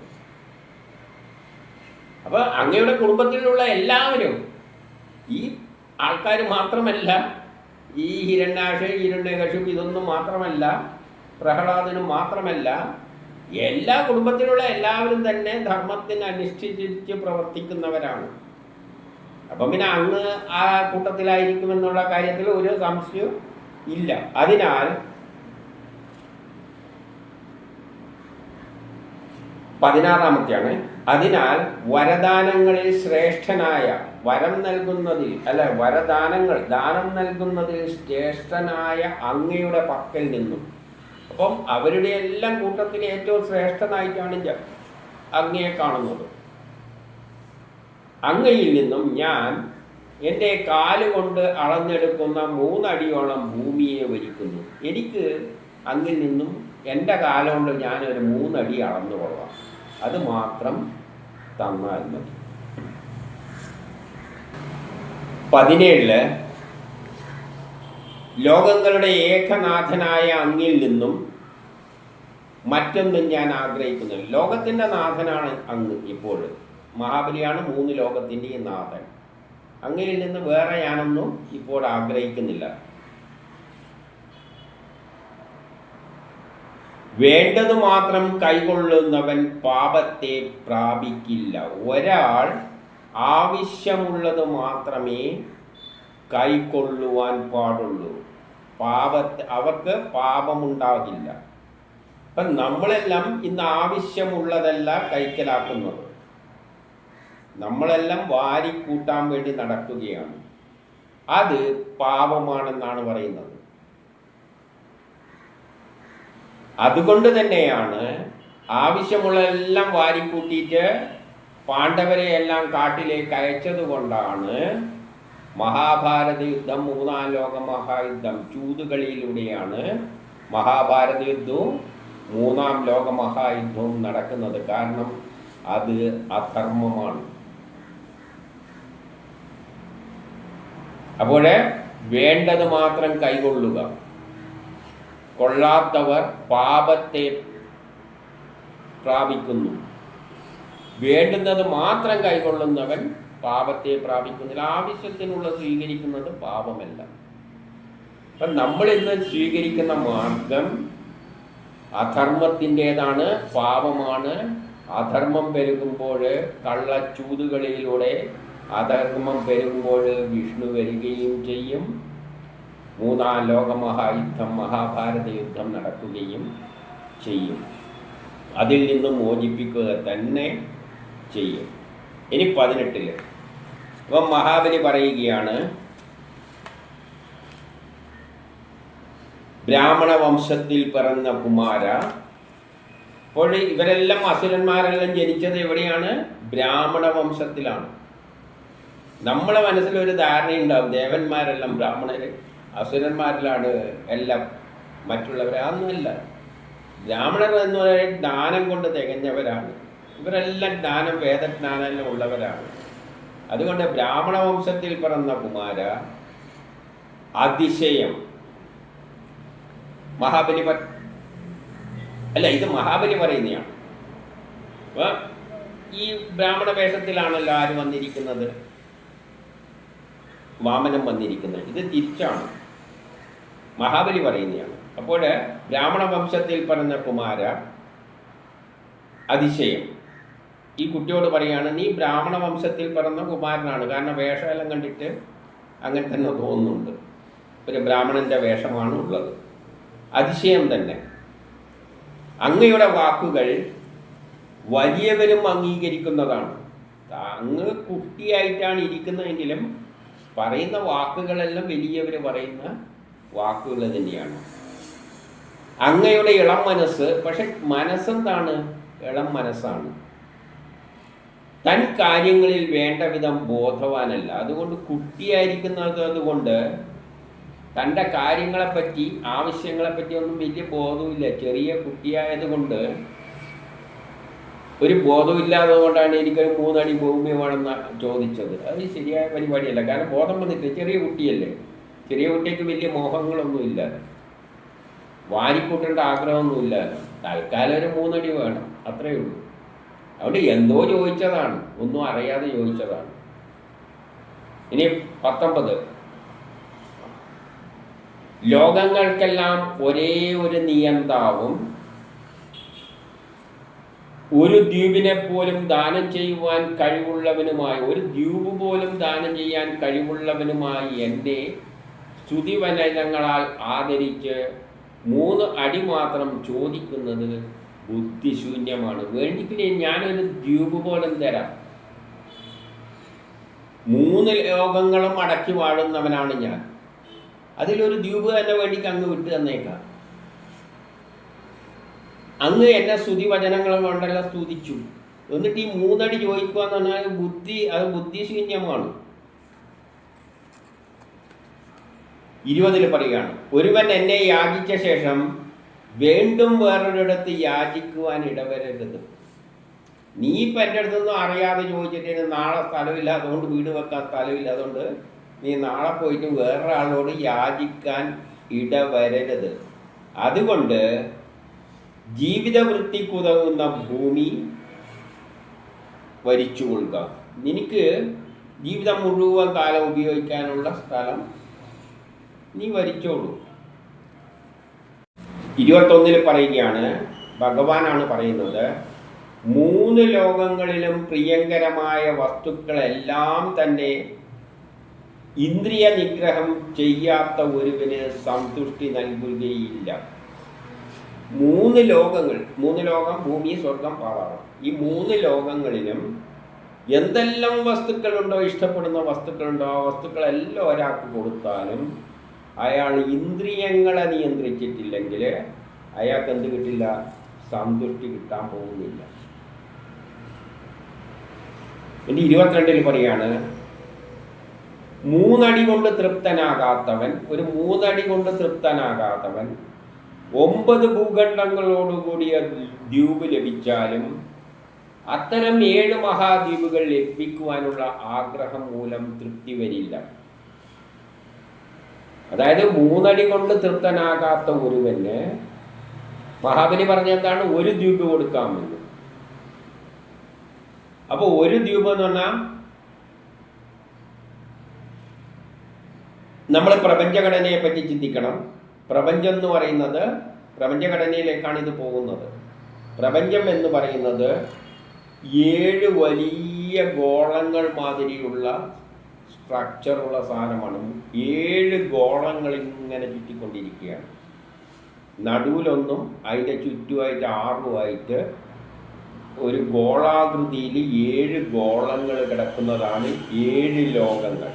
അപ്പോൾ അങ്ങയുടെ കുടുംബത്തിലുള്ള എല്ലാവരും, ഈ ആൾക്കാർ മാത്രമല്ല, ഈ ഹിരണ്യാകശിപു ഇതൊന്നും മാത്രമല്ല, പ്രഹ്ലാദനും മാത്രമല്ല, എല്ലാ കുടുംബത്തിലുള്ള എല്ലാവരും തന്നെ ധർമ്മത്തിന് അനുഷ്ഠിച്ച് പ്രവർത്തിക്കുന്നവരാണ്. അപ്പം പിന്നെ അങ്ങ് ആ കൂട്ടത്തിലായിരിക്കുമെന്നുള്ള കാര്യത്തിൽ ഒരു സംശയവും ഇല്ല. അതിനാൽ 16-ാമത്തെയാണ്. അതിനാൽ വരദാനങ്ങളിൽ ശ്രേഷ്ഠനായ, വരം നൽകുന്നതിൽ അല്ല, വരദാനങ്ങൾ ദാനം നൽകുന്നതിൽ ശ്രേഷ്ഠനായ അങ്ങയുടെ പക്കൽ നിന്നും, അപ്പം അവരുടെ എല്ലാം കൂട്ടത്തിൽ ഏറ്റവും ശ്രേഷ്ഠനായിട്ടാണ് അങ്ങയെ കാണുന്നത്. അങ്ങയിൽ നിന്നും ഞാൻ എൻ്റെ കാലുകൊണ്ട് അളന്നെടുക്കുന്ന 3 അടിയോളം ഭൂമിയെ വരിക്കുന്നു. എനിക്ക് അങ്ങിൽ നിന്നും എൻ്റെ കാലുകൊണ്ട് ഞാനൊരു 3 അടി അളന്നു കൊള്ളാം, അത് മാത്രം തന്നാൽ മതി. 17 ലോകങ്ങളുടെ ഏകനാഥനായ അങ്ങിൽ നിന്നും മറ്റൊന്നും ഞാൻ ആഗ്രഹിക്കുന്നില്ല. ലോകത്തിൻ്റെ നാഥനാണ് അങ്ങ്. ഇപ്പോൾ മഹാബലിയാണ് 3 ലോകത്തിൻ്റെയും നാഥൻ. അങ്ങിൽ നിന്ന് വേറെ ഞാനൊന്നും ഇപ്പോൾ ആഗ്രഹിക്കുന്നില്ല. വേണ്ടത് മാത്രം കൈകൊള്ളുന്നവൻ പാപത്തെ പ്രാപിക്കില്ല. ഒരാൾ ആവശ്യമുള്ളത് മാത്രമേ കൈക്കൊള്ളുവാൻ പാടുള്ളൂ. അവർക്ക് പാപമുണ്ടാകില്ല. അപ്പം നമ്മളെല്ലാം ഇന്ന് ആവശ്യമുള്ളതല്ല കൈക്കലാക്കുന്നത്. നമ്മളെല്ലാം വാരിക്കൂട്ടാൻ വേണ്ടി നടക്കുകയാണ്. അത് പാപമാണെന്നാണ് പറയുന്നത്. അതുകൊണ്ട് തന്നെയാണ് ആവശ്യമുള്ളതെല്ലാം വാരിക്കൂട്ടിയിട്ട് പാണ്ഡവരെ എല്ലാം കാട്ടിലേക്ക് അയച്ചത് കൊണ്ടാണ് മഹാഭാരത യുദ്ധം, 3-ാം ലോക മഹായുദ്ധം, ചൂതുകളിയിലൂടെയാണ് മഹാഭാരത യുദ്ധവും 3-ാം ലോക മഹായുദ്ധവും നടക്കുന്നത്. കാരണം അത് അധർമ്മമാണ്. അപ്പോൾ വേണ്ടത് മാത്രം കൈകൊള്ളുക. കൊള്ളാത്തവർ പാപത്തെ പ്രാപിക്കുന്നു. വേണ്ടുന്നത് മാത്രം കൈക്കൊള്ളുന്നവൻ പാപത്തെ പ്രാപിക്കുന്നില്ല. ആവശ്യത്തിനുള്ളത് സ്വീകരിക്കുന്നത് പാപമല്ല. അപ്പം നമ്മളിന്ന് സ്വീകരിക്കുന്ന മാർഗം അധർമ്മത്തിൻ്റെതാണ്, പാപമാണ്. അധർമ്മം പെരുകുമ്പോൾ കള്ളച്ചൂതുകളിലൂടെ അധർമ്മം പെരുകുമ്പോൾ വിഷ്ണു വരികയും ചെയ്യും. മൂന്നാം ലോകമഹായുദ്ധം, മഹാഭാരത യുദ്ധം നടക്കുകയും ചെയ്യും. അതിൽ നിന്ന് മോചിപ്പിക്കുക തന്നെ ചെയ്യും. ഇനി 18 അപ്പം മഹാബലി പറയുകയാണ്, ബ്രാഹ്മണ വംശത്തിൽ പിറന്ന കുമാര. അപ്പോൾ ഇവരെല്ലാം അസുരന്മാരെല്ലാം ജനിച്ചത് എവിടെയാണ്? ബ്രാഹ്മണ വംശത്തിലാണ്. നമ്മളെ മനസ്സിലൊരു ധാരണയുണ്ടാവും, ദേവന്മാരെല്ലാം ബ്രാഹ്മണർ, അസുരന്മാരിലാണ് എല്ലാം മറ്റുള്ളവർ. അതൊന്നുമല്ല. ബ്രാഹ്മണർ എന്ന് പറയുന്നത് ജ്ഞാനം കൊണ്ട് തികഞ്ഞവരാണ്. ഇവരെല്ലാം ജ്ഞാനം, വേദജ്ഞാനം ഉള്ളവരാണ്. അതുകൊണ്ട് ബ്രാഹ്മണ വംശത്തിൽ പിറന്ന കുമാര, അതിശയം. മഹാബലി അല്ല, ഇത് മഹാബലി പറയുന്നതാണ്. അപ്പൊ ഈ ബ്രാഹ്മണ വേഷത്തിലാണല്ലോ ആര് വന്നിരിക്കുന്നത്? വാമനം വന്നിരിക്കുന്നത്. ഇത് തിരിച്ചാണ്, മഹാബലി പറയുന്നതാണ്. അപ്പോൾ ബ്രാഹ്മണ വംശത്തിൽ പിറന്ന കുമാര, അതിശയം. ഈ കുട്ടിയോട് പറയാണ്, നീ ബ്രാഹ്മണ വംശത്തിൽ പിറന്ന കുമാരനാണ്. കാരണം വേഷമെല്ലാം കണ്ടിട്ട് അങ്ങനെ തന്നെ തോന്നുന്നുണ്ട്, ഒരു ബ്രാഹ്മണന്റെ വേഷമാണ് ഉള്ളത്. അതിശയം തന്നെ. അങ്ങയുടെ വാക്കുകൾ വലിയവരും അംഗീകരിക്കുന്നതാണ്. അങ്ങ് കുട്ടിയായിട്ടാണ് ഇരിക്കുന്നതെങ്കിലും പറയുന്ന വാക്കുകളെല്ലാം വലിയവർ പറയുന്ന വാക്കുകൾ തന്നെയാണ്. അങ്ങയുടെ ഇളം മനസ്സ്, പക്ഷെ മനസ്സെന്താണ്? ഇളം മനസ്സാണ്. തൻ കാര്യങ്ങളിൽ വേണ്ട വിധം ബോധവാനല്ല. അതുകൊണ്ട് കുട്ടിയായിരിക്കുന്നത് കൊണ്ട് തൻ്റെ കാര്യങ്ങളെപ്പറ്റി, ആവശ്യങ്ങളെപ്പറ്റി ഒന്നും വലിയ ബോധമില്ല. ചെറിയ കുട്ടിയായതുകൊണ്ട് ഒരു ബോധമില്ലാതെ കൊണ്ടാണ് എനിക്കൊരു 3 അടി ഭൂമി വേണമെന്ന് ചോദിച്ചത്. അത് ശരിയായ പരിപാടിയല്ല. കാരണം ബോധം വന്നിട്ട് ചെറിയ കുട്ടിയല്ലേ. ചെറിയ കുട്ടിക്ക് വലിയ മോഹങ്ങളൊന്നുമില്ല, വാരിക്കൂട്ടേണ്ട ആഗ്രഹമൊന്നുമില്ല. തൽക്കാലം ഒരു 3 അടി വേണം, അത്രയേ ഉള്ളൂ. അതുകൊണ്ട് എന്തോ ചോദിച്ചതാണ്, ഒന്നും അറിയാതെ ചോദിച്ചതാണ്. ഇനി 19. ലോകങ്ങൾക്കെല്ലാം ഒരേ ഒരു നിയന്താവും ഒരു ദ്വീപിനെ പോലും ദാനം ചെയ്യുവാൻ കഴിവുള്ളവനുമായി, ഒരു ദ്വീപ് പോലും ദാനം ചെയ്യാൻ കഴിവുള്ളവനുമായി എന്നെ സ്തുതിവചനങ്ങളാൽ ആദരിച്ച് 3 അടി മാത്രം ചോദിക്കുന്നത് ബുദ്ധിശൂന്യമാണ്. വേണ്ടിക്കില്ലേ ഞാനൊരു ദ്വീപ് പോലും തരാം. 3 ലോകങ്ങളും അടക്കി വാഴുന്നവനാണ് ഞാൻ. അതിലൊരു ദ്വീപ് തന്നെ വേണ്ടിക്ക് അങ്ങ് വിട്ട് തന്നേക്കാം. അങ്ങ് എന്നെ സ്തുതിവചനങ്ങൾ കൊണ്ടെല്ലാം സ്തുതിച്ചു, എന്നിട്ട് ഈ 3 അടി ചോദിക്കുക എന്ന് പറഞ്ഞാൽ അത് ബുദ്ധിശൂന്യമാണ്. 20 പറയുകയാണ്, ഒരുവൻ എന്നെ യാചിച്ച ശേഷം വീണ്ടും വേറൊരിടത്ത് യാചിക്കുവാൻ ഇടവരരുത്. നീ ഇപ്പം എൻ്റെ അടുത്തൊന്നും അറിയാതെ ചോദിച്ചിട്ട് നാളെ സ്ഥലമില്ല, അതുകൊണ്ട് വീട് വെക്കാൻ സ്ഥലമില്ല, അതുകൊണ്ട് നീ നാളെ പോയിട്ട് വേറൊരാളോട് യാചിക്കാൻ ഇടവരരുത്. അതുകൊണ്ട് ജീവിതവൃത്തിക്കുതകുന്ന ഭൂമി വരിച്ചു കൊള്ളുക. നിനക്ക് ജീവിതം മുഴുവൻ കാലം ഉപയോഗിക്കാനുള്ള സ്ഥലം നീ വരിച്ചോളൂ. 21 പറയുകയാണ്, ഭഗവാനാണ് പറയുന്നത്, 3 ലോകങ്ങളിലും പ്രിയങ്കരമായ വസ്തുക്കളെല്ലാം തന്നെ ഇന്ദ്രിയ നിഗ്രഹം ചെയ്യാത്ത ഒരുവന് സന്തുഷ്ടി നൽകുകയില്ല. 3 ലോകങ്ങൾ, 3 ലോകം, ഭൂമി, സ്വർഗം, പാതാളം, ഈ 3 ലോകങ്ങളിലും എന്തെല്ലാം വസ്തുക്കളുണ്ടോ, ഇഷ്ടപ്പെടുന്ന വസ്തുക്കളുണ്ടോ, ആ വസ്തുക്കളെല്ലാം ഒരാൾക്ക് കൊടുത്താലും അയാൾ ഇന്ദ്രിയങ്ങളെ നിയന്ത്രിച്ചിട്ടില്ലെങ്കിൽ അയാൾക്ക് എന്ത് കിട്ടില്ല? സന്തുഷ്ടി കിട്ടാൻ പോകുന്നില്ല. ഇനി 22 പറയാണ്, 3 അടി കൊണ്ട് തൃപ്തനാകാത്തവൻ, ഒരു 3 അടി കൊണ്ട് തൃപ്തനാകാത്തവൻ 9 ഭൂഖണ്ഡങ്ങളോടുകൂടിയ ദ്വീപ് ലഭിച്ചാലും അത്തരം 7 മഹാദ്വീപുകൾ ലഭിക്കുവാനുള്ള ആഗ്രഹം മൂലം തൃപ്തി വരില്ല. അതായത് 3 അടി കൊണ്ട് തൃപ്തനാകാത്ത ഒരുവന് മഹാബലി പറഞ്ഞെന്താണ്? ഒരു ദ്വീപ് കൊടുക്കാമെന്ന്. അപ്പോൾ ഒരു ദ്വീപ് എന്ന് പറഞ്ഞാൽ നമ്മൾ പ്രപഞ്ചഘടനയെ പറ്റി ചിന്തിക്കണം. പ്രപഞ്ചം എന്ന് പറയുന്നത്, പ്രപഞ്ചഘടനയിലേക്കാണ് ഇത് പോകുന്നത്. പ്രപഞ്ചം എന്ന് പറയുന്നത് 7 വലിയ ഗോളങ്ങൾ മാതിരിയുള്ള സ്ട്രക്ചറുള്ള സാധനമാണ്. 7 ഗോളങ്ങൾ ഇങ്ങനെ ചുറ്റിക്കൊണ്ടിരിക്കുകയാണ്. നടുവിലൊന്നും അതിൻ്റെ ചുറ്റുമായിട്ട് 6 ഒരു ഗോളാകൃതിയിൽ 7 ഗോളങ്ങൾ കിടക്കുന്നതാണ് 7 ലോകങ്ങൾ.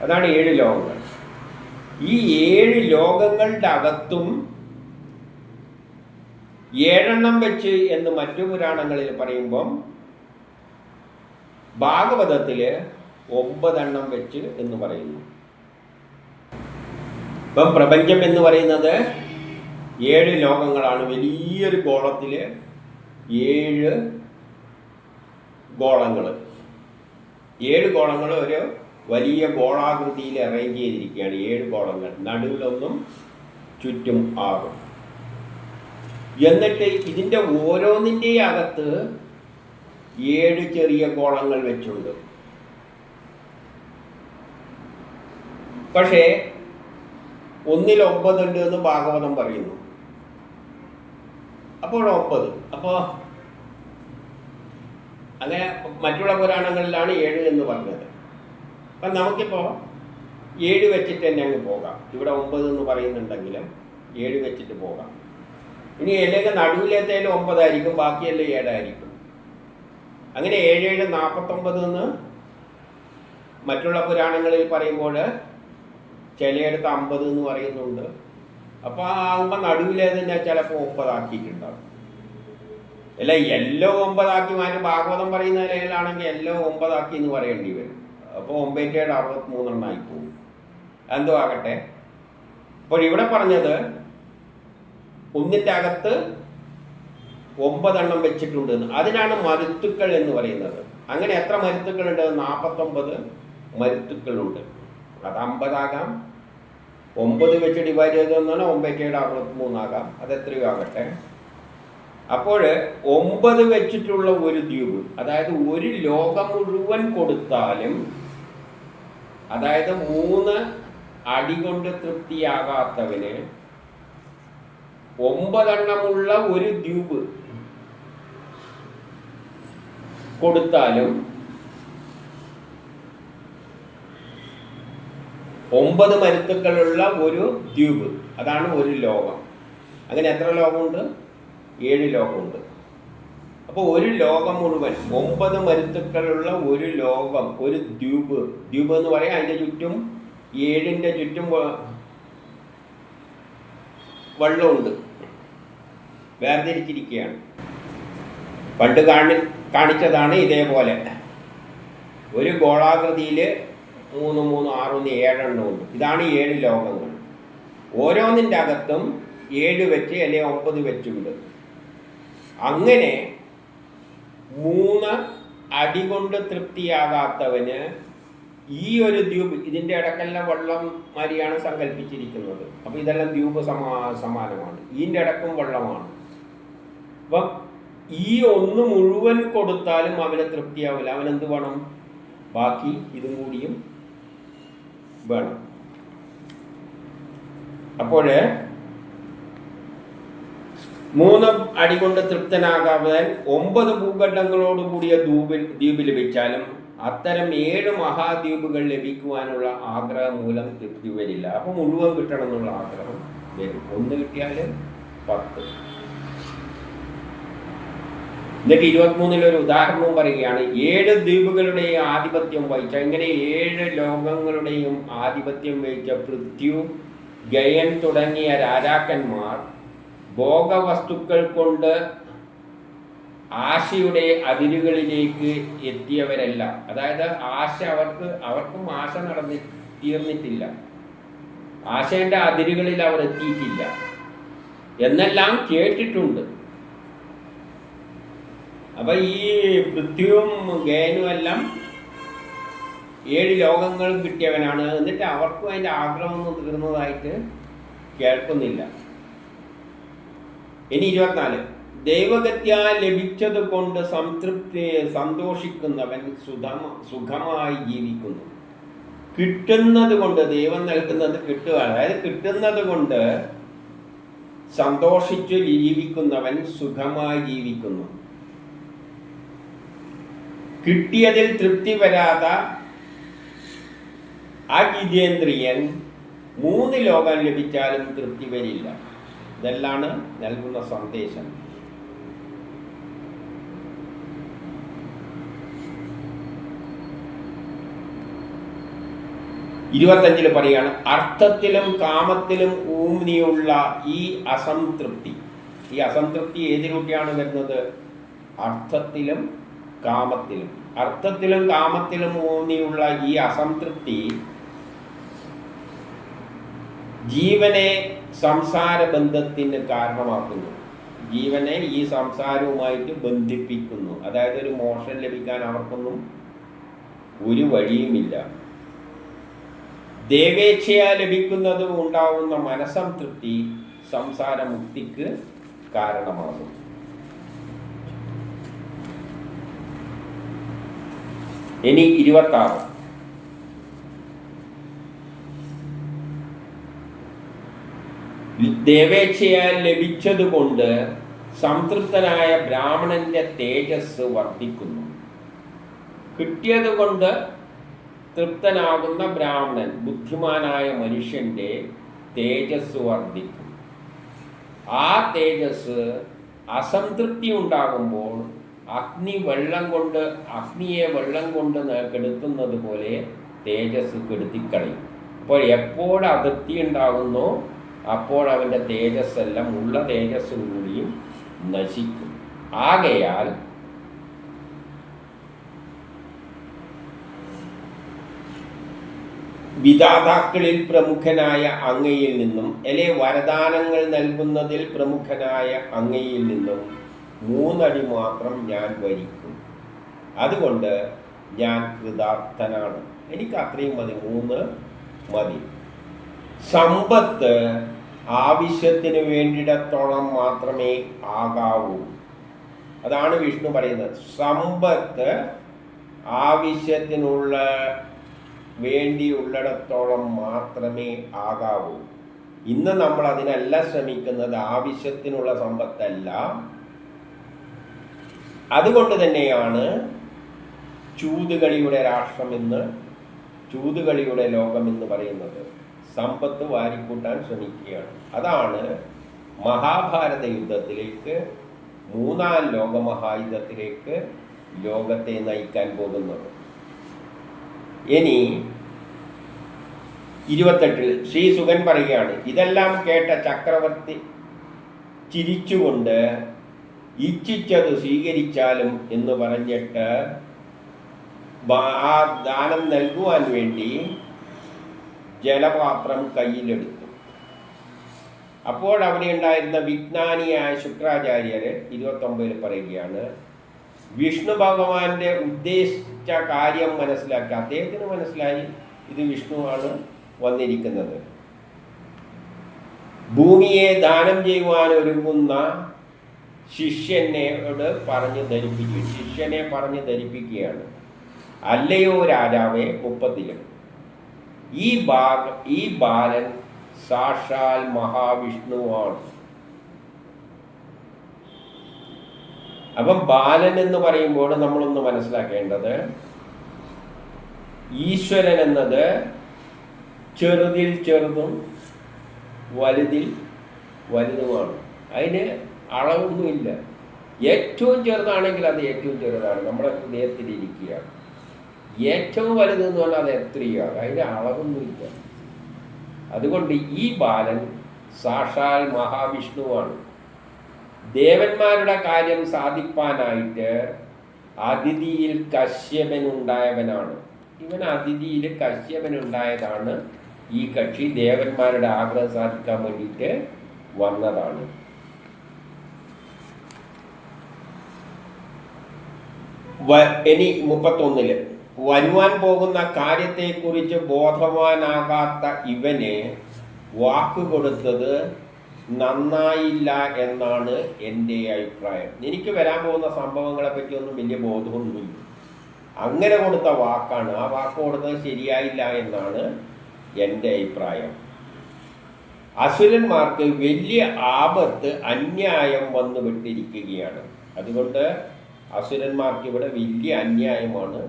അതാണ് 7 ലോകങ്ങൾ. ഈ 7 ലോകങ്ങളുടെ അകത്തും 7 വെച്ച് എന്ന് മറ്റു പുരാണങ്ങളിൽ പറയുമ്പം ഭാഗവതത്തിൽ 9 വെച്ച് എന്ന് പറയുന്നു. ഇപ്പം പ്രപഞ്ചം എന്ന് പറയുന്നത് 7 ലോകങ്ങളാണ്. വലിയൊരു ഗോളത്തിൽ 7 ഗോളങ്ങൾ, 7 ഗോളങ്ങൾ ഒരു വലിയ ഗോളാകൃതിയിൽ അറേഞ്ച് ചെയ്തിരിക്കുകയാണ്. 7 ഗോളങ്ങൾ, നടുവിലൊന്നും ചുറ്റും 6. എന്നിട്ട് ഇതിൻ്റെ ഓരോന്നിൻ്റെയും അകത്ത് 7 ചെറിയ ഗോളങ്ങൾ വെച്ചുണ്ട്. പക്ഷേ ഒന്നിൽ 9 ഉണ്ട് എന്ന് ഭാഗവതം പറയുന്നു. അപ്പോൾ 9. അപ്പോൾ അങ്ങനെ മറ്റുള്ള പുരാണങ്ങളിലാണ് 7 എന്ന് പറഞ്ഞത്. അപ്പം നമുക്കിപ്പോൾ 7 വെച്ചിട്ട് തന്നെ അങ്ങ് പോകാം. ഇവിടെ 9 എന്ന് പറയുന്നുണ്ടെങ്കിലും 7 വെച്ചിട്ട് പോകാം. ഇനി അല്ലെങ്കിൽ നടുവിലെത്തേലും 9 ആയിരിക്കും, ബാക്കിയെല്ലാം 7 ആയിരിക്കും. അങ്ങനെ 7 7 49 എന്ന് മറ്റുള്ള പുരാണങ്ങളിൽ പറയുമ്പോൾ ചിലയിടത്ത് 50 എന്ന് പറയുന്നുണ്ട്. അപ്പോൾ ആകുമ്പോൾ നടുവിലേതന്നെ ചിലപ്പോൾ 9 ആക്കിയിട്ടുണ്ടാവും. അല്ല എല്ലാം 9 ആക്കി മാറ്റി ഭാഗവതം പറയുന്ന നിലയിലാണെങ്കിൽ എല്ലാം 9 ആക്കി എന്ന് പറയേണ്ടി വരും. അപ്പോൾ 9 7 63 ആയി പോകും. എന്തോ ആകട്ടെ. അപ്പോൾ ഇവിടെ പറഞ്ഞത് ഒന്നിൻ്റെ അകത്ത് 9 വെച്ചിട്ടുണ്ട്. അതിനാണ് മരുത്തുക്കൾ എന്ന് പറയുന്നത്. അങ്ങനെ എത്ര മരുത്തുക്കളുണ്ട്? 49 മരുത്തുക്കളുണ്ട്. അത് 50 ആകാം, 9 വെച്ച് ഡിവൈഡ് ചെയ്തതെന്നാണ് 9 7 63 ആകാം. അതെത്രയോ ആകട്ടെ. അപ്പോൾ 9 വെച്ചിട്ടുള്ള ഒരു ദ്വീപ്, അതായത് ഒരു ലോകം മുഴുവൻ കൊടുത്താലും, അതായത് 3 അടി കൊണ്ട് തൃപ്തിയാകാത്തവന് 9 ഒരു ദ്വീപ് കൊടുത്താലും 9 മരുത്തുക്കളുള്ള ഒരു ദ്വീപ്, അതാണ് ഒരു ലോകം. അങ്ങനെ എത്ര ലോകമുണ്ട്? 7 ലോകമുണ്ട്. അപ്പോൾ ഒരു ലോകം മുഴുവൻ 9 മരുത്തുക്കളുള്ള ഒരു ലോകം, ഒരു ദ്വീപ്. ദ്വീപ് എന്ന് പറയാം, അതിൻ്റെ ചുറ്റും 7ൻ്റെ ചുറ്റും വെള്ളമുണ്ട്, വേർതിരിച്ചിരിക്കുകയാണ്. പണ്ട് കാണിച്ചതാണ് ഇതേപോലെ ഒരു ഗോളാകൃതിയിൽ 3 3 6 7 ഉണ്ട്. ഇതാണ് 7 ലോകങ്ങൾ. ഓരോന്നിൻ്റെ അകത്തും 7 വെച്ച് അല്ലെങ്കിൽ 9 വെച്ചുണ്ട്. അങ്ങനെ 3 അടി കൊണ്ട് തൃപ്തിയാകാത്തവന് ഈ ഒരു ദ്വീപ്, ഇതിൻ്റെ ഇടക്കെല്ലാം വെള്ളം മാതിരിയാണ് സങ്കല്പിച്ചിരിക്കുന്നത്. അപ്പോൾ ഇതെല്ലാം ദ്വീപ് സമാനമാണ്. ഇതിൻ്റെ ഇടക്കും വെള്ളമാണ്. അപ്പം ഈ ഒന്ന് മുഴുവൻ കൊടുത്താലും അവന് തൃപ്തിയാവില്ല. അവനെന്ത് വേണം? ബാക്കി ഇതും കൂടിയും വേണം. അപ്പോൾ 3 അടി കൊണ്ട് തൃപ്തനാകാതെ 9 ഭൂഖണ്ഡങ്ങളോട് കൂടിയ ദ്വീപ് ലഭിച്ചാലും അത്തരം 7 മഹാദ്വീപുകൾ ലഭിക്കുവാനുള്ള ആഗ്രഹം മൂലം തൃപ്തി വരില്ല. അപ്പോൾ മുഴുവൻ കിട്ടണം എന്നുള്ള ആഗ്രഹം വരും. 1 കിട്ടിയാൽ 10. എന്നിട്ട് 23 ഒരു ഉദാഹരണവും പറയുകയാണ്. 7 ദ്വീപുകളുടെയും ആധിപത്യം വഹിച്ച, ഇങ്ങനെ 7 ലോകങ്ങളുടെയും ആധിപത്യം വഹിച്ച പൃഥ്വി, ഗയൻ തുടങ്ങിയ രാജാക്കന്മാർ ഭോഗവസ്തുക്കൾ കൊണ്ട് ആശയുടെ അതിരുകളിലേക്ക് എത്തിയവരല്ല. അതായത് ആശ അവർക്കും ആശ തീർന്നിട്ടില്ല. ആശയുടെ അതിരുകളിൽ അവർ എത്തിയിട്ടില്ല എന്നെല്ലാം കേട്ടിട്ടുണ്ട്. അപ്പം ഈ പൃഥ്വിയും ഗയനും എല്ലാം 7 ലോകങ്ങളും കിട്ടിയവനാണ്. എന്നിട്ട് അവർക്കും അതിൻ്റെ ആഗ്രഹമൊന്നും തീർന്നതായിട്ട് കേൾക്കുന്നില്ല. ഇനി 24, ദൈവഗത്യാ ലഭിച്ചത് കൊണ്ട് സന്തോഷിക്കുന്നവൻ സുഖമായി ജീവിക്കുന്നു. കിട്ടുന്നത് കൊണ്ട്, ദൈവം നൽകുന്നത് കിട്ടുകയാണ്, അതായത് കിട്ടുന്നത് കൊണ്ട് സന്തോഷിച്ചു ജീവിക്കുന്നവൻ സുഖമായി ജീവിക്കുന്നു. കിട്ടിയതിൽ തൃപ്തി വരാത്ത അജിതേന്ദ്രിയൻ 3 ലോകം ലഭിച്ചാലും തൃപ്തി വരില്ല. ഇതെല്ലാം നൽകുന്ന സന്ദേശം. ഇരുപത്തഞ്ചിൽ പറയാണ്, അർത്ഥത്തിലും കാമത്തിലും ഊന്നിയുള്ള ഈ അസംതൃപ്തി. ഈ അസംതൃപ്തി ഏതിലൂടെയാണ് വരുന്നത്? അർത്ഥത്തിലും കാമത്തിലും ഊന്നിയുള്ള ഈ അസംതൃപ്തി ജീവനെ സംസാര ബന്ധത്തിന് കാരണമാക്കുന്നു. ജീവനെ ഈ സംസാരവുമായിട്ട് ബന്ധിപ്പിക്കുന്നു. അതായത് ഒരു മോക്ഷം ലഭിക്കാൻ അവർക്കൊന്നും ഒരു വഴിയുമില്ല. ദേവേച്ഛയാ ലഭിക്കുന്നത് ഉണ്ടാവുന്ന മനസ്സംതൃപ്തി സംസാരമുക്തിക്ക് കാരണമാകും. ഇനി 26, ദേവേച്ഛയാൽ ലഭിച്ചതുകൊണ്ട് സംതൃപ്തനായ ബ്രാഹ്മണന്റെ തേജസ് വർദ്ധിക്കുന്നു. കിട്ടിയതുകൊണ്ട് തൃപ്തനാകുന്ന ബ്രാഹ്മണൻ, ബുദ്ധിമാനായ മനുഷ്യന്റെ തേജസ് വർദ്ധിക്കും. ആ തേജസ് അസംതൃപ്തി ഉണ്ടാകുമ്പോൾ അഗ്നിയെ വെള്ളം കൊണ്ട് കെടുത്തുന്നത് പോലെ തേജസ് കെടുത്തിക്കളയും. അപ്പോൾ എപ്പോൾ അതിർത്തി ഉണ്ടാകുന്നോ അപ്പോൾ അവൻ്റെ തേജസ്സെല്ലാം ഉള്ള തേജസ്സും കൂടിയും നശിക്കും. ആകയാൽ വിധാതാക്കളിൽ പ്രമുഖനായ അങ്ങയിൽ നിന്നും, വരദാനങ്ങൾ നൽകുന്നതിൽ പ്രമുഖനായ അങ്ങയിൽ നിന്നും 3 അടി മാത്രം ഞാൻ വരിക്കും. അതുകൊണ്ട് ഞാൻ കൃതാർത്ഥനാണ്. എനിക്ക് അത്രയും മതി, 3 മതി. സമ്പത്ത് ആവശ്യത്തിന് വേണ്ടിയിടത്തോളം മാത്രമേ ആകാവൂ. അതാണ് വിഷ്ണു പറയുന്നത്. സമ്പത്ത് ആവശ്യത്തിനുള്ള വേണ്ടിയുള്ളിടത്തോളം മാത്രമേ ആകാവൂ. ഇന്ന് നമ്മൾ അതിനല്ല ശ്രമിക്കുന്നത്, ആവശ്യത്തിനുള്ള സമ്പത്തല്ല. അതുകൊണ്ട് തന്നെയാണ് ചൂതുകളിയുടെ രാഷ്ട്രമെന്ന്, ചൂതുകളിയുടെ ലോകമെന്ന് പറയുന്നത്. സമ്പത്ത് വാരിക്കൂട്ടാൻ ശ്രമിക്കുകയാണ്. അതാണ് മഹാഭാരത യുദ്ധത്തിലേക്ക്, 3ാം ലോകമഹായുദ്ധത്തിലേക്ക് ലോകത്തെ നയിക്കാൻ പോകുന്നത്. ഇനി 28 ശ്രീ സുഗൻ പറയുകയാണ്, ഇതെല്ലാം കേട്ട ചക്രവർത്തി ചിരിച്ചുകൊണ്ട് ഇച്ഛിച്ചത് സ്വീകരിച്ചാലും എന്ന് പറഞ്ഞിട്ട് ആ ദാനം നൽകുവാൻ വേണ്ടി ജലപാത്രം കയ്യിലെടുത്തു. അപ്പോൾ അവിടെ ഉണ്ടായിരുന്ന വിജ്ഞാനിയായ ശുക്രാചാര്യർ 29 പറയുകയാണ്, വിഷ്ണു ഭഗവാന്റെ ഉദ്ദേശിച്ച കാര്യം മനസ്സിലാക്കി. അദ്ദേഹത്തിന് മനസ്സിലായി ഇത് വിഷ്ണുവാണ് വന്നിരിക്കുന്നത്. ഭൂമിയെ ദാനം ചെയ്യുവാൻ ഒരുങ്ങുന്ന ശിഷ്യനെ പറഞ്ഞു ധരിപ്പിക്കുകയാണ്. അല്ലയോ രാജാവേ, 30 ഈ ബാലൻ സാക്ഷാൽ മഹാവിഷ്ണുവാണ്. അപ്പം ബാലൻ എന്ന് പറയുമ്പോൾ നമ്മളൊന്ന് മനസ്സിലാക്കേണ്ടത്, ഈശ്വരൻ എന്നത് ചെറുതിൽ ചെറുതും വലുതിൽ വലുതുമാണ്. അതിന് അളവൊന്നുമില്ല. ഏറ്റവും ചെറുതാണെങ്കിൽ അത് ഏറ്റവും ചെറുതാണ്, നമ്മുടെ ഹൃദയത്തിലിരിക്കുകയാണ്. ഏറ്റവും വലുതെന്ന് പറഞ്ഞാൽ അത് എത്രയാണ്, അതിന് അളവൊന്നുമില്ല. അതുകൊണ്ട് ഈ ബാലൻ സാക്ഷാൽ മഹാവിഷ്ണുവാണ്. ദേവന്മാരുടെ കാര്യം സാധിപ്പാനായിട്ട് അതിഥിയിൽ കശ്യപനുണ്ടായവനാണ്. ഇവൻ അതിഥിയിൽ കശ്യപനുണ്ടായതാണ്. ഈ കക്ഷി ദേവന്മാരുടെ ആഗ്രഹം സാധിക്കാൻ വേണ്ടിയിട്ട് വന്നതാണ്. ഇനി 31 വരുവാൻ പോകുന്ന കാര്യത്തെക്കുറിച്ച് ബോധവാനാകാത്ത ഇവന് വാക്ക് കൊടുത്തത് നന്നായില്ല എന്നാണ് എൻ്റെ അഭിപ്രായം. എനിക്ക് വരാൻ പോകുന്ന സംഭവങ്ങളെ പറ്റിയൊന്നും വലിയ ബോധമൊന്നുമില്ല. അങ്ങനെ കൊടുത്ത വാക്കാണ്, ആ വാക്ക് കൊടുത്തത് ശരിയായില്ല എന്നാണ് എൻ്റെ അഭിപ്രായം. അസുരന്മാർക്ക് വലിയ ആപത്ത് അന്യായം വന്നു വിട്ടിരിക്കുകയാണ്. അതുകൊണ്ട് അസുരന്മാർക്ക് ഇവിടെ വലിയ അന്യായമാണ്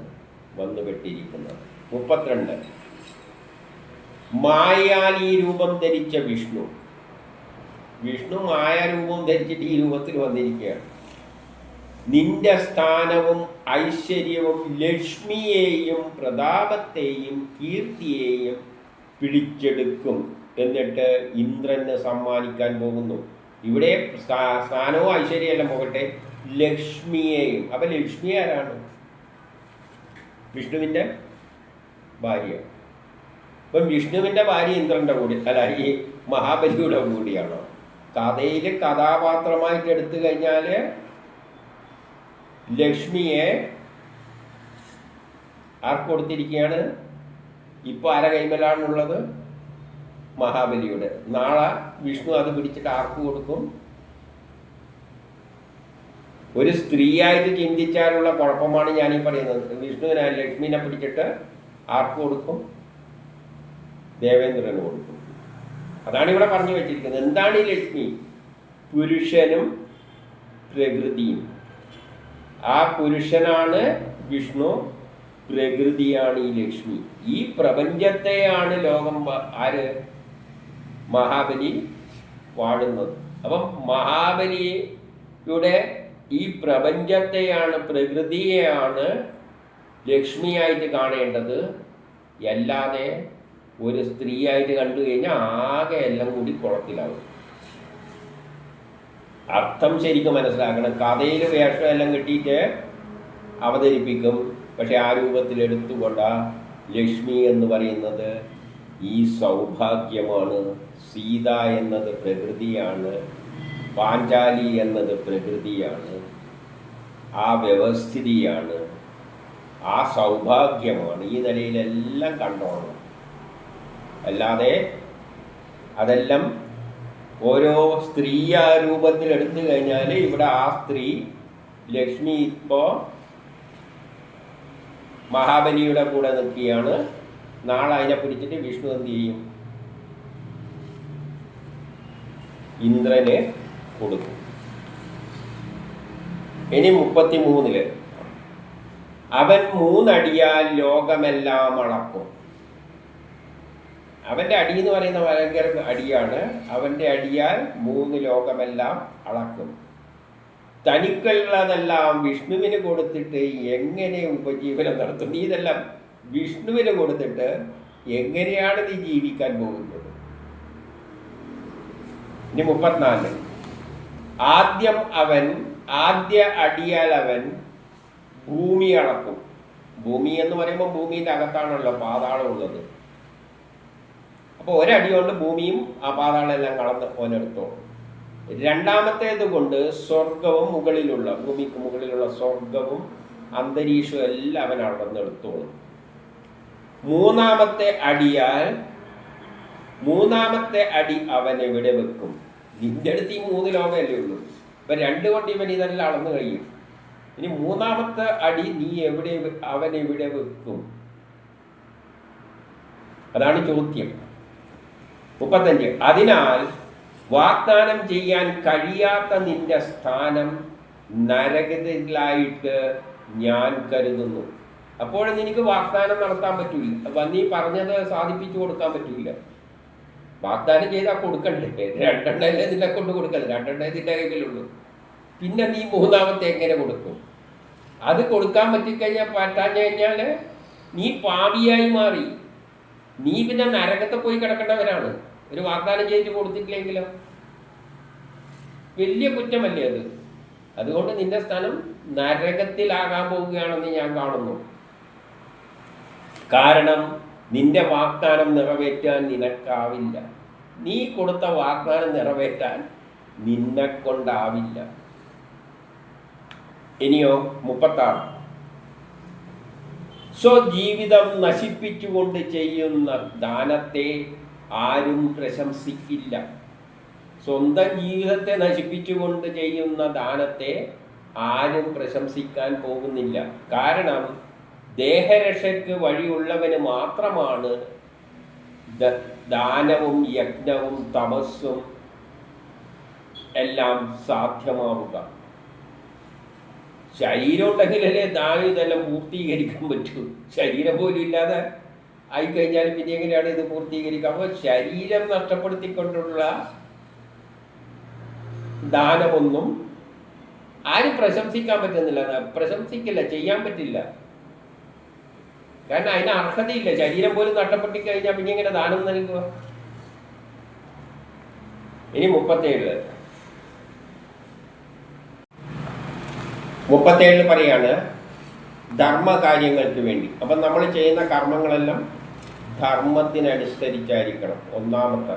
വന്നുപെട്ടിരിക്കുന്നത്. 32. മായാലി രൂപം ധരിച്ച വിഷ്ണു മായാരൂപം ധരിച്ചിട്ട് ഈ രൂപത്തിൽ വന്നിരിക്കുകയാണ്. നിന്റെ സ്ഥാനവും ഐശ്വര്യവും ലക്ഷ്മിയെയും പ്രതാപത്തെയും കീർത്തിയെയും പിടിച്ചെടുക്കും, എന്നിട്ട് ഇന്ദ്രന് സമ്മാനിക്കാൻ പോകുന്നു. ഇവിടെ സ്ഥാനവും ഐശ്വര്യമെല്ലാം പോകട്ടെ, ലക്ഷ്മിയെയും. അപ്പൊ ലക്ഷ്മി ആരാണ്? വിഷ്ണുവിൻ്റെ ഭാര്യ. അപ്പം വിഷ്ണുവിൻ്റെ ഭാര്യ ഇന്ദ്രൻ്റെ കൂടി അല്ല, ഈ മഹാബലിയുടെ കൂടിയാണോ? കഥയിൽ കഥാപാത്രമായിട്ട് എടുത്തു കഴിഞ്ഞാൽ ലക്ഷ്മിയെ ആർക്ക് കൊടുത്തിരിക്കുകയാണ്? ഇപ്പോൾ ആരെ കൈമലാണുള്ളത്? മഹാബലിയുടെ. നാളെ വിഷ്ണു അത് പിടിച്ചിട്ട് ആർക്ക് കൊടുക്കും? ഒരു സ്ത്രീയായിട്ട് ചിന്തിച്ചാലുള്ള കുഴപ്പമാണ് ഞാനീ പറയുന്നത്. വിഷ്ണുവിനെ ലക്ഷ്മിനെ പിടിച്ചിട്ട് ആർക്ക് കൊടുക്കും? ദേവേന്ദ്രന് കൊടുക്കും. അതാണ് ഇവിടെ പറഞ്ഞു വെച്ചിരിക്കുന്നത്. എന്താണ് ഈ ലക്ഷ്മി? പുരുഷനും പ്രകൃതിയും. ആ പുരുഷനാണ് വിഷ്ണു, പ്രകൃതിയാണ് ഈ ലക്ഷ്മി. ഈ പ്രപഞ്ചത്തെയാണ് ലോകം ആര്? മഹാബലി വാഴുന്നത്. അപ്പം മഹാബലിയുടെ ഈ പ്രപഞ്ചത്തെയാണ്, പ്രകൃതിയെയാണ് ലക്ഷ്മിയായിട്ട് കാണേണ്ടത്. അല്ലാതെ ഒരു സ്ത്രീയായിട്ട് കണ്ടു കഴിഞ്ഞാൽ ആകെ എല്ലാം കൂടി കുളത്തിലാവും. അർത്ഥം ശരിക്കും മനസ്സിലാക്കണം. കഥയിൽ വേഷം എല്ലാം കിട്ടിയിട്ട് അവതരിപ്പിക്കും. പക്ഷെ ആ രൂപത്തിലെടുത്തുകൊണ്ട ലക്ഷ്മി എന്ന് പറയുന്നത് ഈ സൗഭാഗ്യമാണ്. സീത എന്നത് പ്രകൃതിയാണ്, പാഞ്ചാലി എന്നത് പ്രകൃതിയാണ്, ആ വ്യവസ്ഥിതിയാണ്, ആ സൗഭാഗ്യമാണ്. ഈ നിലയിലെല്ലാം കണ്ടോണം. അല്ലാതെ അതെല്ലാം ഓരോ സ്ത്രീ ആ രൂപത്തിൽ എടുത്തു കഴിഞ്ഞാൽ ഇവിടെ ആ സ്ത്രീ ലക്ഷ്മി ഇപ്പോൾ മഹാബലിയുടെ കൂടെ നിൽക്കുകയാണ്. നാളെ അതിനെ പിടിച്ചിട്ട് വിഷ്ണു എന്ത് ചെയ്യും? ഇന്ദ്രന് കൊടുക്കും. ഇനി 33 അവൻ 3 അടിയാൽ ലോകമെല്ലാം അളക്കും. അവൻ്റെ അടി എന്ന് പറയുന്ന ഭയങ്കര അടിയാണ്. അവൻ്റെ അടിയാൽ 3 ലോകമെല്ലാം അളക്കും. തനിക്കുള്ളതെല്ലാം വിഷ്ണുവിന് കൊടുത്തിട്ട് എങ്ങനെ ഉപജീവനം നടത്തും? നീ ഇതെല്ലാം വിഷ്ണുവിന് കൊടുത്തിട്ട് എങ്ങനെയാണ് നീ ജീവിക്കാൻ പോകുന്നത്? ഇനി 34 ആദ്യ അടിയാൽ അവൻ ഭൂമി അളക്കും. ഭൂമി എന്ന് പറയുമ്പോൾ ഭൂമിയുടെ അകത്താണല്ലോ പാതാളം ഉള്ളത്. അപ്പോൾ ഒരടി കൊണ്ട് ഭൂമിയും ആ പാതാളം എല്ലാം കളന്ന് ഓനെടുത്തോളും. രണ്ടാമത്തേത് കൊണ്ട് സ്വർഗവും മുകളിലുള്ള, ഭൂമിക്ക് മുകളിലുള്ള സ്വർഗവും അന്തരീക്ഷവും എല്ലാം അവൻ അളന്നെടുത്തോളും. മൂന്നാമത്തെ അടി അവൻ എവിടെ വെക്കും? നിന്റെ അടുത്ത് ഈ 3 ലോകമല്ലേ ഉള്ളൂ. ഇപ്പം 2 കൊണ്ട് ഇവൻ ഇതെല്ലാം അളന്നു കഴിയും. ഇനി 3ാമത്തെ അടി നീ അവൻ എവിടെ വെക്കും? അതാണ് ചോദ്യം. 35 അതിനാൽ വാഗ്ദാനം ചെയ്യാൻ കഴിയാത്ത നിന്റെ സ്ഥാനം നരകത്തിലായിട്ട് ഞാൻ കരുതുന്നു. അപ്പോൾ നിനക്ക് വാഗ്ദാനം നടത്താൻ പറ്റില്ല. അപ്പം നീ പറഞ്ഞത് സാധിപ്പിച്ചു കൊടുക്കാൻ പറ്റില്ല. വാഗ്ദാനം ചെയ്താൽ കൊടുക്കണ്ടേ? 2 നിന്നെ കൊണ്ട് കൊടുക്കല്ല, 2 നിന്റെ കയ്യിലുള്ളൂ. പിന്നെ നീ 3ാമത്തെ എങ്ങനെ കൊടുക്കും? അത് കൊടുക്കാൻ പറ്റാൻ കഴിഞ്ഞാൽ നീ പാപിയായി മാറി. നീ പിന്നെ നരകത്തെ പോയി കിടക്കേണ്ടവരാണ്. ഒരു വാഗ്ദാനം ചെയ്തിട്ട് കൊടുത്തിട്ടില്ലെങ്കിലോ വലിയ കുറ്റമല്ലേ അത്? അതുകൊണ്ട് നിന്റെ സ്ഥാനം നരകത്തിലാകാൻ പോവുകയാണെന്ന് ഞാൻ കാണുന്നു. കാരണം നിന്റെ വാഗ്ദാനം നിറവേറ്റാൻ നിനക്കാവില്ല. നീ കൊടുത്ത വാഗ്ദാനം നിറവേറ്റാൻ നിന്നെ കൊണ്ടാവില്ല. ഇനിയോ 36 സ്വജീവിതം നശിപ്പിച്ചുകൊണ്ട് ചെയ്യുന്ന ദാനത്തെ ആരും പ്രശംസിക്കില്ല. സ്വന്തം ജീവിതത്തെ നശിപ്പിച്ചുകൊണ്ട് ചെയ്യുന്ന ദാനത്തെ ആരും പ്രശംസിക്കാൻ പോകുന്നില്ല. കാരണം ദേഹരക്ഷയ്ക്ക് വഴിയുള്ളവന് മാത്രമാണ് ദാനവും യജ്ഞവും തപസ്സും എല്ലാം സാധ്യമാവുക. ശരീരം ഉണ്ടെങ്കിലല്ലേ ദാനം ഇതെല്ലാം പൂർത്തീകരിക്കാൻ പറ്റൂ. ശരീരം പോലും ഇല്ലാതെ ആയിക്കഴിഞ്ഞാൽ പിന്നെ എങ്ങനെയാണ് ഇത് പൂർത്തീകരിക്കുക? അപ്പോൾ ശരീരം നഷ്ടപ്പെടുത്തിക്കൊണ്ടുള്ള ദാനമൊന്നും ആരും പ്രശംസിക്കാൻ പറ്റുന്നില്ല. പ്രശംസിക്കില്ല, ചെയ്യാൻ പറ്റില്ല. കാരണം അതിന് അർഹതയില്ല. ശരീരം പോലും നഷ്ടപ്പെട്ടി കഴിഞ്ഞാൽ പിന്നെ എങ്ങനെ ദാനം നൽകുക? ഇനി 37 പറയാണ് ധർമ്മകാര്യങ്ങൾക്ക് വേണ്ടി. അപ്പം നമ്മൾ ചെയ്യുന്ന കർമ്മങ്ങളെല്ലാം ധർമ്മത്തിനനുസരിച്ചായിരിക്കണം. ഒന്നാമത്തെ.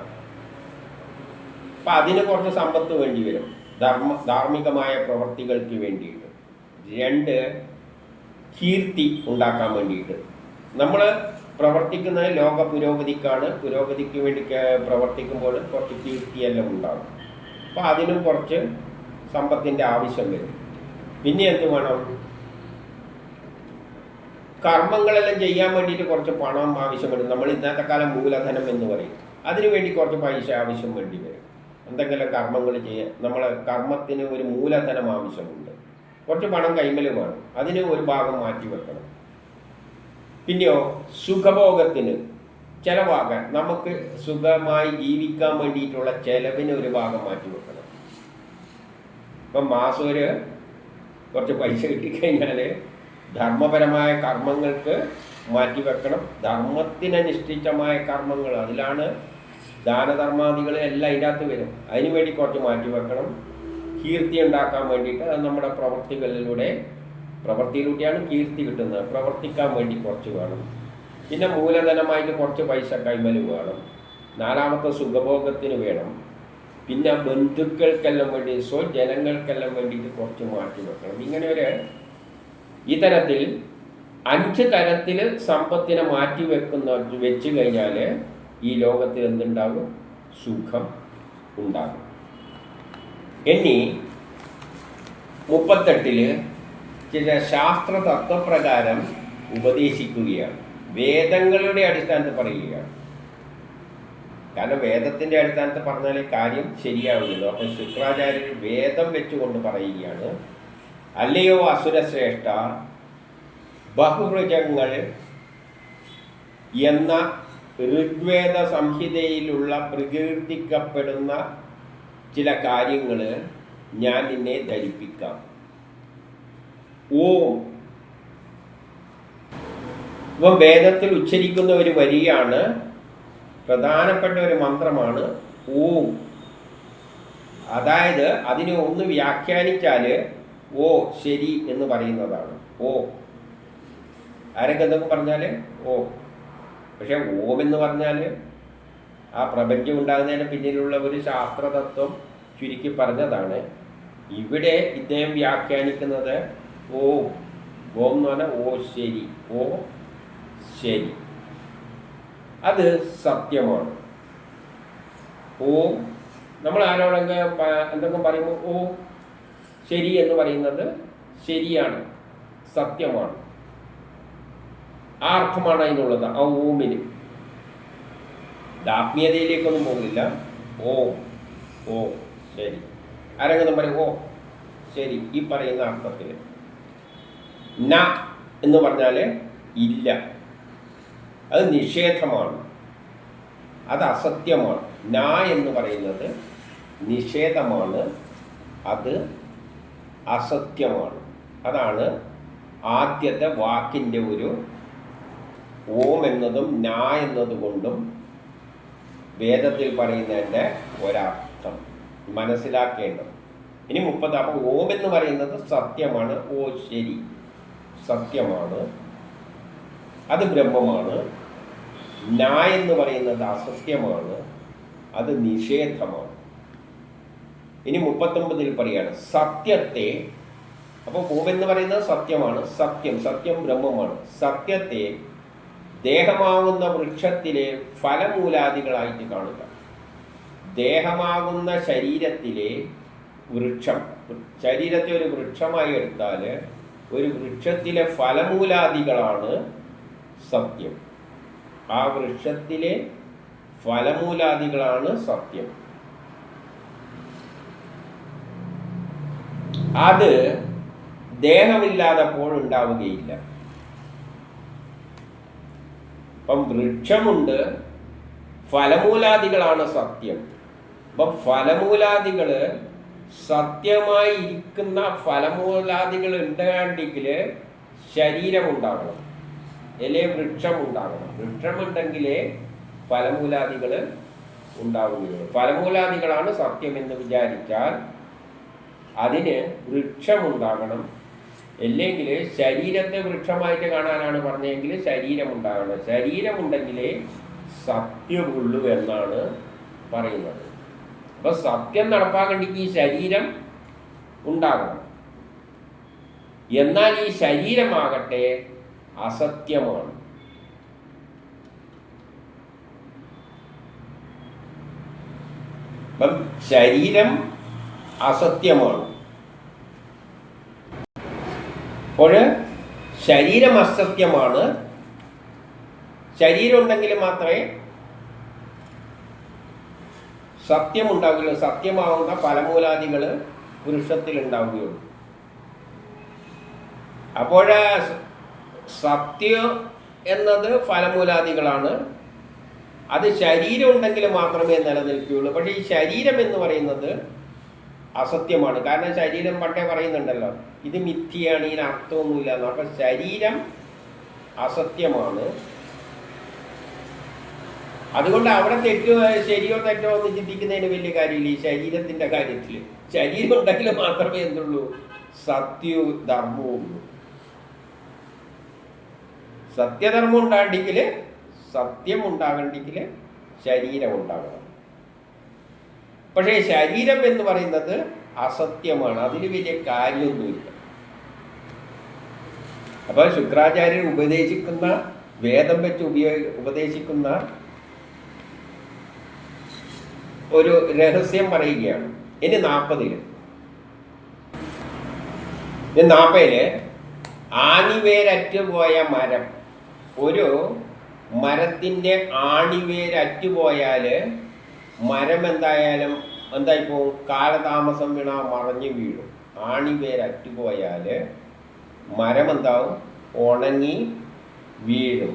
അപ്പം അതിന് കുറച്ച് സമ്പത്ത് വേണ്ടി വരും, ധാർമ്മികമായ പ്രവർത്തികൾക്ക് വേണ്ടിയിട്ട്. 2, കീർത്തി ഉണ്ടാക്കാൻ വേണ്ടിയിട്ട്. നമ്മൾ പ്രവർത്തിക്കുന്നത് ലോക പുരോഗതിക്കാണ്. പുരോഗതിക്ക് വേണ്ടി പ്രവർത്തിക്കുമ്പോൾ കുറച്ച് കീർത്തിയെല്ലാം ഉണ്ടാകും. അപ്പോൾ അതിനും കുറച്ച് സമ്പത്തിൻ്റെ ആവശ്യം വരും. പിന്നെ എന്ത് വേണം? കർമ്മങ്ങളെല്ലാം ചെയ്യാൻ വേണ്ടിയിട്ട് കുറച്ച് പണം ആവശ്യം വരും. നമ്മൾ ഇന്നത്തെ കാലം മൂലധനം എന്ന് പറയും. അതിനു വേണ്ടി കുറച്ച് പൈസ ആവശ്യം വേണ്ടി വരും. എന്തെങ്കിലും കർമ്മങ്ങൾ ചെയ്യാൻ നമ്മളെ കർമ്മത്തിന് ഒരു മൂലധനം ആവശ്യമുണ്ട്. കുറച്ച് പണം കൈമൽ വേണം. അതിന് ഒരു ഭാഗം മാറ്റി വെക്കണം. പിന്നെയോ സുഖഭോഗത്തിന് ചിലവാകാൻ, നമുക്ക് സുഖമായി ജീവിക്കാൻ വേണ്ടിയിട്ടുള്ള ചിലവിന് ഒരു ഭാഗം മാറ്റി വെക്കണം. ഇപ്പം മാസം കുറച്ച് പൈസ കിട്ടിക്കഴിഞ്ഞാൽ ധർമ്മപരമായ കർമ്മങ്ങൾക്ക് മാറ്റിവെക്കണം. ധർമ്മത്തിനനുഷ്ഠിതമായ കർമ്മങ്ങൾ, അതിലാണ് ദാനധർമാദികൾ എല്ലാം അതിനകത്ത് വരും. അതിനു വേണ്ടി കുറച്ച് മാറ്റിവെക്കണം. കീർത്തി ഉണ്ടാക്കാൻ വേണ്ടിയിട്ട് അത് നമ്മുടെ പ്രവൃത്തിയിലൂടെയാണ് കീർത്തി കിട്ടുന്നത്. പ്രവർത്തിക്കാൻ വേണ്ടി കുറച്ച് വേണം. പിന്നെ മൂലധനമായിട്ട് കുറച്ച് പൈസ കൈമൽ വേണം. 4ാമത്തെ സുഖഭോഗത്തിന് വേണം. പിന്നെ ബന്ധുക്കൾക്കെല്ലാം വേണ്ടി, സ്വജനങ്ങൾക്കെല്ലാം വേണ്ടിയിട്ട് കുറച്ച് മാറ്റി വെക്കണം. ഇങ്ങനെ ഇത്തരത്തിൽ 5 തരത്തിൽ സമ്പത്തിനെ മാറ്റി വെച്ച് കഴിഞ്ഞാൽ ഈ ലോകത്തിൽ എന്തുണ്ടാകും? സുഖം ഉണ്ടാകും. ഇനി 38 ചില ശാസ്ത്ര തത്വപ്രകാരം ഉപദേശിക്കുകയാണ്. വേദങ്ങളുടെ അടിസ്ഥാനത്തിൽ പറയുകയാണ്. കാരണം വേദത്തിൻ്റെ അടിസ്ഥാനത്തിൽ പറഞ്ഞാലേ കാര്യം ശരിയാവുള്ളൂ. അപ്പം ശുക്രാചാര്യർ വേദം വെച്ചുകൊണ്ട് പറയുകയാണ്, അല്ലയോ അസുരശ്രേഷ്ഠ, ബഹുവൃജങ്ങൾ എന്ന ഋഗ്വേദ സംഹിതയിലുള്ള പ്രകീർത്തിക്കപ്പെടുന്ന ചില കാര്യങ്ങൾ ഞാൻ നിന്നെ ധരിപ്പിക്കാം. ഓം. ഇപ്പം വേദത്തിൽ ഉച്ചരിക്കുന്ന ഒരു വരിയാണ്, പ്രധാനപ്പെട്ട ഒരു മന്ത്രമാണ് ഓം. അതായത് അതിനെ ഒന്ന് വ്യാഖ്യാനിച്ചാൽ ഓ ശരി എന്ന് പറയുന്നതാണ്. ഓ ആരൊക്കെ എന്തൊക്കെ പറഞ്ഞാൽ ഓ. പക്ഷെ ഓം എന്ന് പറഞ്ഞാൽ ആ പ്രപഞ്ചം ഉണ്ടാകുന്നതിന് പിന്നിലുള്ള ഒരു ശാസ്ത്രതത്വം ചുരുക്കി പറഞ്ഞതാണ്. ഇവിടെ ഇദ്ദേഹം വ്യാഖ്യാനിക്കുന്നത് ഓം. ഓം എന്ന് പറഞ്ഞാൽ ഓ ശരി, ഓ ശരി, അത് സത്യമാണ്. ഓ നമ്മൾ ആരോടെങ്കിൽ എന്തൊക്കെ പറയുമ്പോൾ ഓ ശരി എന്ന് പറയുന്നത് ശരിയാണ്, സത്യമാണ്. ആ അർത്ഥമാണ് അതിനുള്ളത്. ആ ഓമിന് ആത്മീയതയിലേക്കൊന്നും പോകില്ല. ഓ ഓ ശരി. ആരെങ്കിലും പറയും ഓ ശരി ഈ പറയുന്ന അർത്ഥത്തിൽ. ന എന്ന് പറഞ്ഞാൽ ഇല്ല, അത് നിഷേധമാണ്, അത് അസത്യമാണ്. ന എന്ന് പറയുന്നത് നിഷേധമാണ്, അത് അസത്യമാണ്. അതാണ് ആദ്യത്തെ വാക്കിൻ്റെ ഒരു ഓം എന്നതും ന എന്നതുകൊണ്ടും വേദത്തിൽ പറയുന്നതിൻ്റെ ഒരർത്ഥം മനസ്സിലാക്കേണ്ടത്. ഇനി 30. അപ്പോൾ ഓം എന്ന് പറയുന്നത് സത്യമാണ്. ഓ ശരി, സത്യമാണ്, അത് ബ്രഹ്മമാണ്. ന എന്ന് പറയുന്നത് അസത്യമാണ്, അത് നിഷേധമാണ്. ഇനി 39 പറയാണ്, സത്യത്തെ അപ്പോൾ ഭൂമി എന്ന് പറയുന്നത് സത്യമാണ്. സത്യം ബ്രഹ്മമാണ്. സത്യത്തെ ദേഹമാകുന്ന വൃക്ഷത്തിലെ ഫലമൂലാദികളായിട്ട് കാണുക. ദേഹമാകുന്ന ശരീരത്തിലെ വൃക്ഷം, ശരീരത്തെ ഒരു വൃക്ഷമായി എടുത്താൽ ഒരു വൃക്ഷത്തിലെ ഫലമൂലാദികളാണ് സത്യം. ആ വൃക്ഷത്തിലെ ഫലമൂലാദികളാണ് സത്യം. അത് ദേഹമില്ലാതപ്പോൾ ഉണ്ടാവുകയില്ല. അപ്പം വൃക്ഷമുണ്ട്, ഫലമൂലാദികളാണ് സത്യം. അപ്പം ഫലമൂലാദികൾ സത്യമായി ഇരിക്കുന്ന ഫലമൂലാദികൾ ഉണ്ടെങ്കിൽ ശരീരമുണ്ടാകണം, അല്ലേ വൃക്ഷമുണ്ടാകണം. വൃക്ഷമുണ്ടെങ്കിലേ ഫലമൂലാദികൾ ഉണ്ടാവുകയുള്ളൂ. ഫലമൂലാദികളാണ് സത്യം എന്ന് വിചാരിച്ചാൽ അതിന് വൃക്ഷമുണ്ടാകണം. അല്ലെങ്കിൽ ശരീരത്തെ വൃക്ഷമായിട്ട് കാണാനാണ് പറഞ്ഞതെങ്കിൽ ശരീരമുണ്ടാകണം. ശരീരമുണ്ടെങ്കിലേ സത്യമുള്ളൂ എന്നാണ് പറയുന്നത്. അപ്പൊ സത്യം നടപ്പാക്കേണ്ടെങ്കിൽ ഈ ശരീരം ഉണ്ടാകണം. എന്നാൽ ഈ ശരീരമാകട്ടെ അസത്യമാണ്. അപ്പം ശരീരം അസത്യമാണ്. അപ്പോൾ ശരീരം അസത്യമാണ്. ശരീരം ഉണ്ടെങ്കിൽ മാത്രമേ സത്യമുണ്ടാവുകയുള്ളൂ. സത്യമാവുന്ന ഫലമൂലാദികൾ പുരുഷത്തിൽ ഉണ്ടാവുകയുള്ളൂ. അപ്പോൾ സത്യം എന്നത് ഫലമൂലാദികളാണ്. അത് ശരീരം ഉണ്ടെങ്കിൽ മാത്രമേ നിലനിൽക്കുകയുള്ളൂ. പക്ഷേ ഈ ശരീരം എന്ന് പറയുന്നത് അസത്യമാണ്. കാരണം ശരീരം പണ്ടേ പറയുന്നുണ്ടല്ലോ, ഇത് മിഥ്യയാണ്, ഇതിന് അർത്ഥമൊന്നുമില്ല എന്ന്. അപ്പം ശരീരം അസത്യമാണ്. അതുകൊണ്ട് അവിടെ ശരിയോ തെറ്റോ എന്ന് ചിന്തിക്കുന്നതിന് വലിയ കാര്യമില്ല. ഈ ശരീരത്തിൻ്റെ കാര്യത്തിൽ ശരീരം ഉണ്ടെങ്കിൽ മാത്രമേ എന്തുള്ളൂ, സത്യവും ധർമ്മവും ഉള്ളൂ. സത്യധർമ്മം ഉണ്ടാകണ്ടെങ്കിൽ, സത്യം ഉണ്ടാകണ്ടെങ്കിൽ ശരീരം ഉണ്ടാകണം. പക്ഷേ ശരീരം എന്ന് പറയുന്നത് അസത്യമാണ്. അതിന് വലിയ കാര്യമൊന്നുമില്ല. അപ്പോൾ ശുക്രാചാര്യർ ഉപദേശിക്കുന്ന, വേദം വെച്ച് ഉപദേശിക്കുന്ന ഒരു രഹസ്യം പറയുകയാണ്. ഇനി 40 ആണിവേരറ്റുപോയ മരം, ഒരു മരത്തിൻ്റെ ആണിവേരറ്റുപോയാൽ മരം എന്തായിപ്പോ കാലതാമസം വീണ മറഞ്ഞു വീഴും. ആണിവേരറ്റുപോയാൽ മരം എന്താവും, ഉണങ്ങി വീഴും.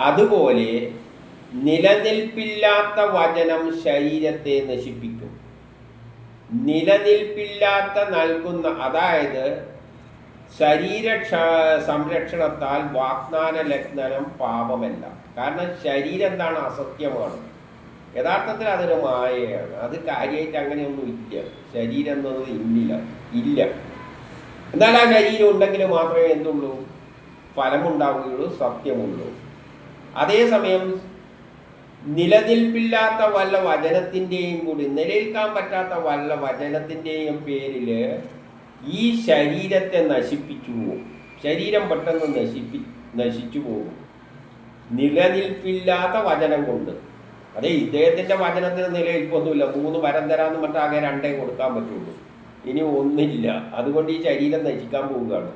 അതുപോലെ നിലനിൽപ്പില്ലാത്ത വചനം ശരീരത്തെ നശിപ്പിക്കും. നിലനിൽപ്പില്ലാത്ത നൽകുന്ന, അതായത് ശരീര സംരക്ഷണത്താൽ വാഗ്ദാന ലഗ്നം പാപമല്ല. കാരണം ശരീരം എന്താണ്, അസത്യമാണ്. യഥാർത്ഥത്തിൽ അതൊരു മായയാണ്. അത് കാര്യമായിട്ട് അങ്ങനെയൊന്നും ഇല്ല. ശരീരം എന്നത് ഇല്ല. എന്നാൽ ആ ശരീരം ഉണ്ടെങ്കിൽ മാത്രമേ എന്തുള്ളൂ, ഫലമുണ്ടാവുകയുള്ളൂ, സത്യമുള്ളൂ. അതേസമയം നിലനിൽപ്പില്ലാത്ത വല്ല വചനത്തിൻ്റെയും കൂടി, നിലനിൽക്കാൻ പറ്റാത്ത വല്ല വചനത്തിൻ്റെയും പേരിൽ ഈ ശരീരത്തെ നശിപ്പിച്ചു പോകും. ശരീരം പെട്ടെന്ന് നശിച്ചു പോകും നിലനിൽപ്പില്ലാത്ത വചനം കൊണ്ട്. അതെ, ഇദ്ദേഹത്തിൻ്റെ വചനത്തിന് നിലനിൽപ്പൊന്നുമില്ല. 3 വരം തരാമെന്ന് പറഞ്ഞാൽ ആകെ 2 കൊടുക്കാൻ പറ്റുള്ളൂ. ഇനി ഒന്നില്ല. അതുകൊണ്ട് ഈ ശരീരം നശിക്കാൻ പോവുകയാണ്.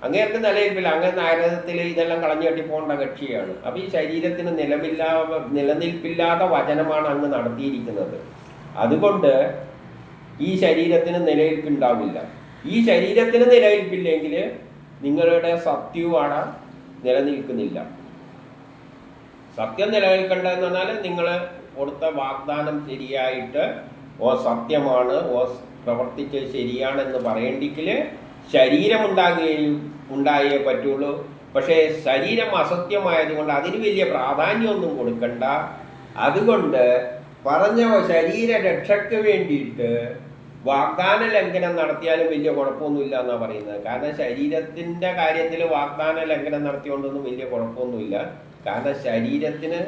അങ്ങേർക്ക് നിലനിൽപ്പില്ല. അങ്ങനെ നരകത്തിൽ ഇതെല്ലാം കളഞ്ഞു കെട്ടി പോകേണ്ട കക്ഷിയാണ്. അപ്പോൾ ഈ ശരീരത്തിന് നിലനിൽപ്പില്ലാത്ത വചനമാണ് അങ്ങ് നടത്തിയിരിക്കുന്നത്. അതുകൊണ്ട് ഈ ശരീരത്തിന് നിലനിൽപ്പുണ്ടാവില്ല. ഈ ശരീരത്തിന് നിലനിൽപ്പില്ലെങ്കിൽ നിങ്ങളുടെ സത്യവും അവിടെ നിലനിൽക്കുന്നില്ല. സത്യം നിലനിൽക്കേണ്ടതെന്ന് പറഞ്ഞാൽ നിങ്ങൾ കൊടുത്ത വാഗ്ദാനം ശരിയായിട്ട് സത്യമാണ്, പ്രവർത്തിച്ചത് ശരിയാണെന്ന് പറയേണ്ടെങ്കിൽ ശരീരം ഉണ്ടായേ പറ്റുള്ളൂ. പക്ഷേ ശരീരം അസത്യമായതുകൊണ്ട് അതിന് വലിയ പ്രാധാന്യമൊന്നും കൊടുക്കണ്ട. അതുകൊണ്ട് പറഞ്ഞ ശരീര രക്ഷയ്ക്ക് വേണ്ടിയിട്ട് വാഗ്ദാന ലംഘനം നടത്തിയാലും വലിയ കുഴപ്പമൊന്നുമില്ല എന്നാണ് പറയുന്നത്. കാരണം ശരീരത്തിൻ്റെ കാര്യത്തിൽ വാഗ്ദാന ലംഘനം നടത്തിയോണ്ടൊന്നും വലിയ കുഴപ്പമൊന്നുമില്ല. കാരണം ശരീരത്തിന്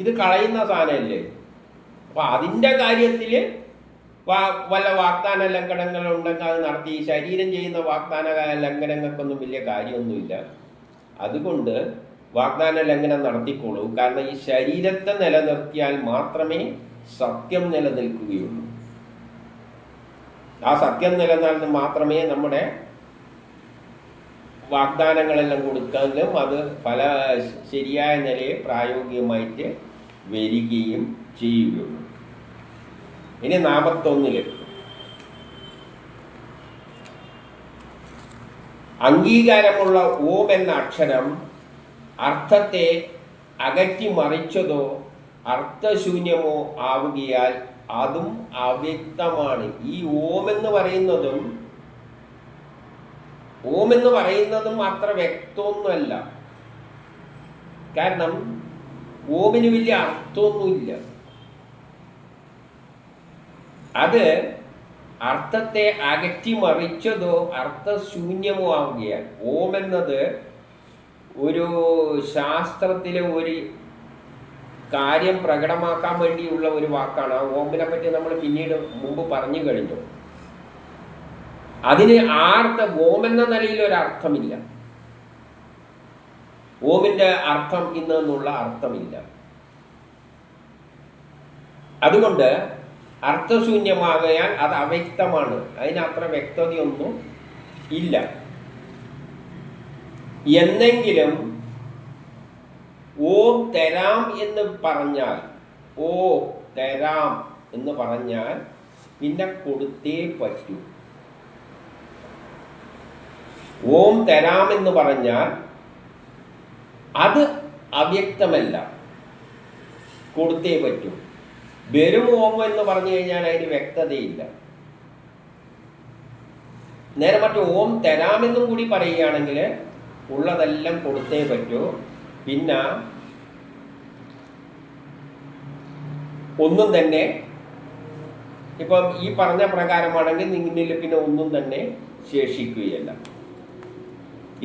ഇത് കളയുന്ന സാധനമല്ലേ. അപ്പം അതിൻ്റെ കാര്യത്തിൽ വല്ല വാഗ്ദാന ലംഘനങ്ങളുണ്ടെങ്കിൽ അത് നടത്തി. ശരീരം ചെയ്യുന്ന വാഗ്ദാന ലംഘനങ്ങൾക്കൊന്നും വലിയ കാര്യമൊന്നുമില്ല. അതുകൊണ്ട് വാഗ്ദാന ലംഘനം നടത്തിക്കോളൂ. കാരണം ഈ ശരീരത്തെ നിലനിർത്തിയാൽ മാത്രമേ സത്യം നിലനിൽക്കുകയുള്ളൂ. ആ സത്യം നിലനിർത്താൻ മാത്രമേ നമ്മുടെ വാഗ്ദാനങ്ങളെല്ലാം കൊടുക്കാനും അത് ശരിയായ നിലയെ പ്രായോഗികമായിട്ട് വരികയും ചെയ്യുകയുള്ളൂ. ഇനി 41 അംഗീകാരമുള്ള ഓം എന്ന അക്ഷരം അർത്ഥത്തെ അകറ്റിമറിച്ചതോ അർത്ഥശൂന്യമോ ആവുകയാൽ അതും അവ്യക്തമാണ്. ഈ ഓം എന്ന് പറയുന്നതും അത്ര വ്യക്തമൊന്നുമല്ല. കാരണം ഓമിന് വലിയ അർത്ഥമൊന്നുമില്ല. അത് അർത്ഥത്തെ അകറ്റിമറിച്ചതോ അർത്ഥശൂന്യമോ ആവുകയാൽ. ഓം എന്നത് ഒരു ശാസ്ത്രത്തിലെ ഒരു കാര്യം പ്രകടമാക്കാൻ വേണ്ടിയുള്ള ഒരു വാക്കാണ്. ആ ഓമിനെ പറ്റി നമ്മൾ പിന്നീട് മുമ്പ് പറഞ്ഞു കഴിഞ്ഞു. അതിന് ഓം എന്ന നിലയിൽ ഒരർത്ഥമില്ല. ഓമിൻ്റെ അർത്ഥം ഇന്നെന്നുള്ള അർത്ഥമില്ല. അതുകൊണ്ട് അർത്ഥശൂന്യമാകയാൽ അത് അവ്യക്തമാണ്. അതിനത്ര വ്യക്തതയൊന്നും ഇല്ല. എന്നെങ്കിലും ഓ തരാം എന്ന് പറഞ്ഞാൽ പിന്നെ കൊടുത്തേ പറ്റൂ. ഓം തരാമെന്ന് പറഞ്ഞാൽ അത് അവ്യക്തമല്ല, കൊടുത്തേ പറ്റൂ. വെറും ഓം എന്ന് പറഞ്ഞു കഴിഞ്ഞാൽ അതിന് വ്യക്തതയില്ല. നേരെ മറ്റു ഓം തരാമെന്നും കൂടി പറയുകയാണെങ്കിൽ ഉള്ളതെല്ലാം കൊടുത്തേ പറ്റൂ. പിന്നെ ഒന്നും തന്നെ ഇപ്പം ഈ പറഞ്ഞ പ്രകാരമാണെങ്കിൽ നിന്നിൽ പിന്നെ ഒന്നും തന്നെ ശേഷിക്കുകയല്ല.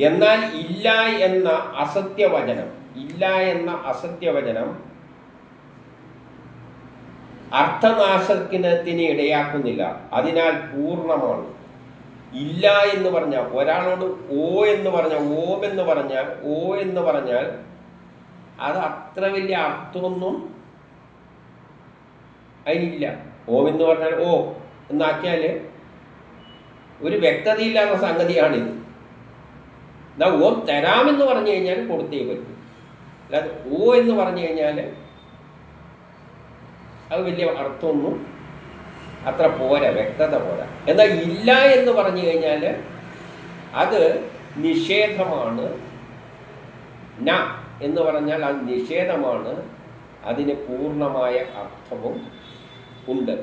എന്നാൽ ഇല്ല എന്ന അസത്യവചനം അർത്ഥനാശത്തിന് ഇടയാക്കുന്നില്ല. അതിനാൽ പൂർണ്ണമാണ്. ഇല്ല എന്ന് പറഞ്ഞാൽ ഒരാളോട് ഓ എന്ന് പറഞ്ഞാൽ അത് അത്ര വലിയ അർത്ഥമൊന്നും അതിനില്ല. ഓം എന്ന് പറഞ്ഞാൽ ഓ എന്നാക്കിയാൽ ഒരു വ്യക്തതയില്ലാത്ത സംഗതിയാണിത്. എന്നാ ഓം തരാമെന്ന് പറഞ്ഞു കഴിഞ്ഞാൽ കൊടുത്തേ പറ്റും. അല്ലാതെ ഓ എന്ന് പറഞ്ഞു കഴിഞ്ഞാൽ അത് വലിയ അർത്ഥമൊന്നും അത്ര പോരാ, വ്യക്തത പോരാ. എന്നാൽ ഇല്ല എന്ന് പറഞ്ഞു കഴിഞ്ഞാൽ അത് നിഷേധമാണ്. ന എന്ന് പറഞ്ഞാൽ അത് നിഷേധമാണ്. അതിന് പൂർണ്ണമായ അർത്ഥവും ഉണ്ട്.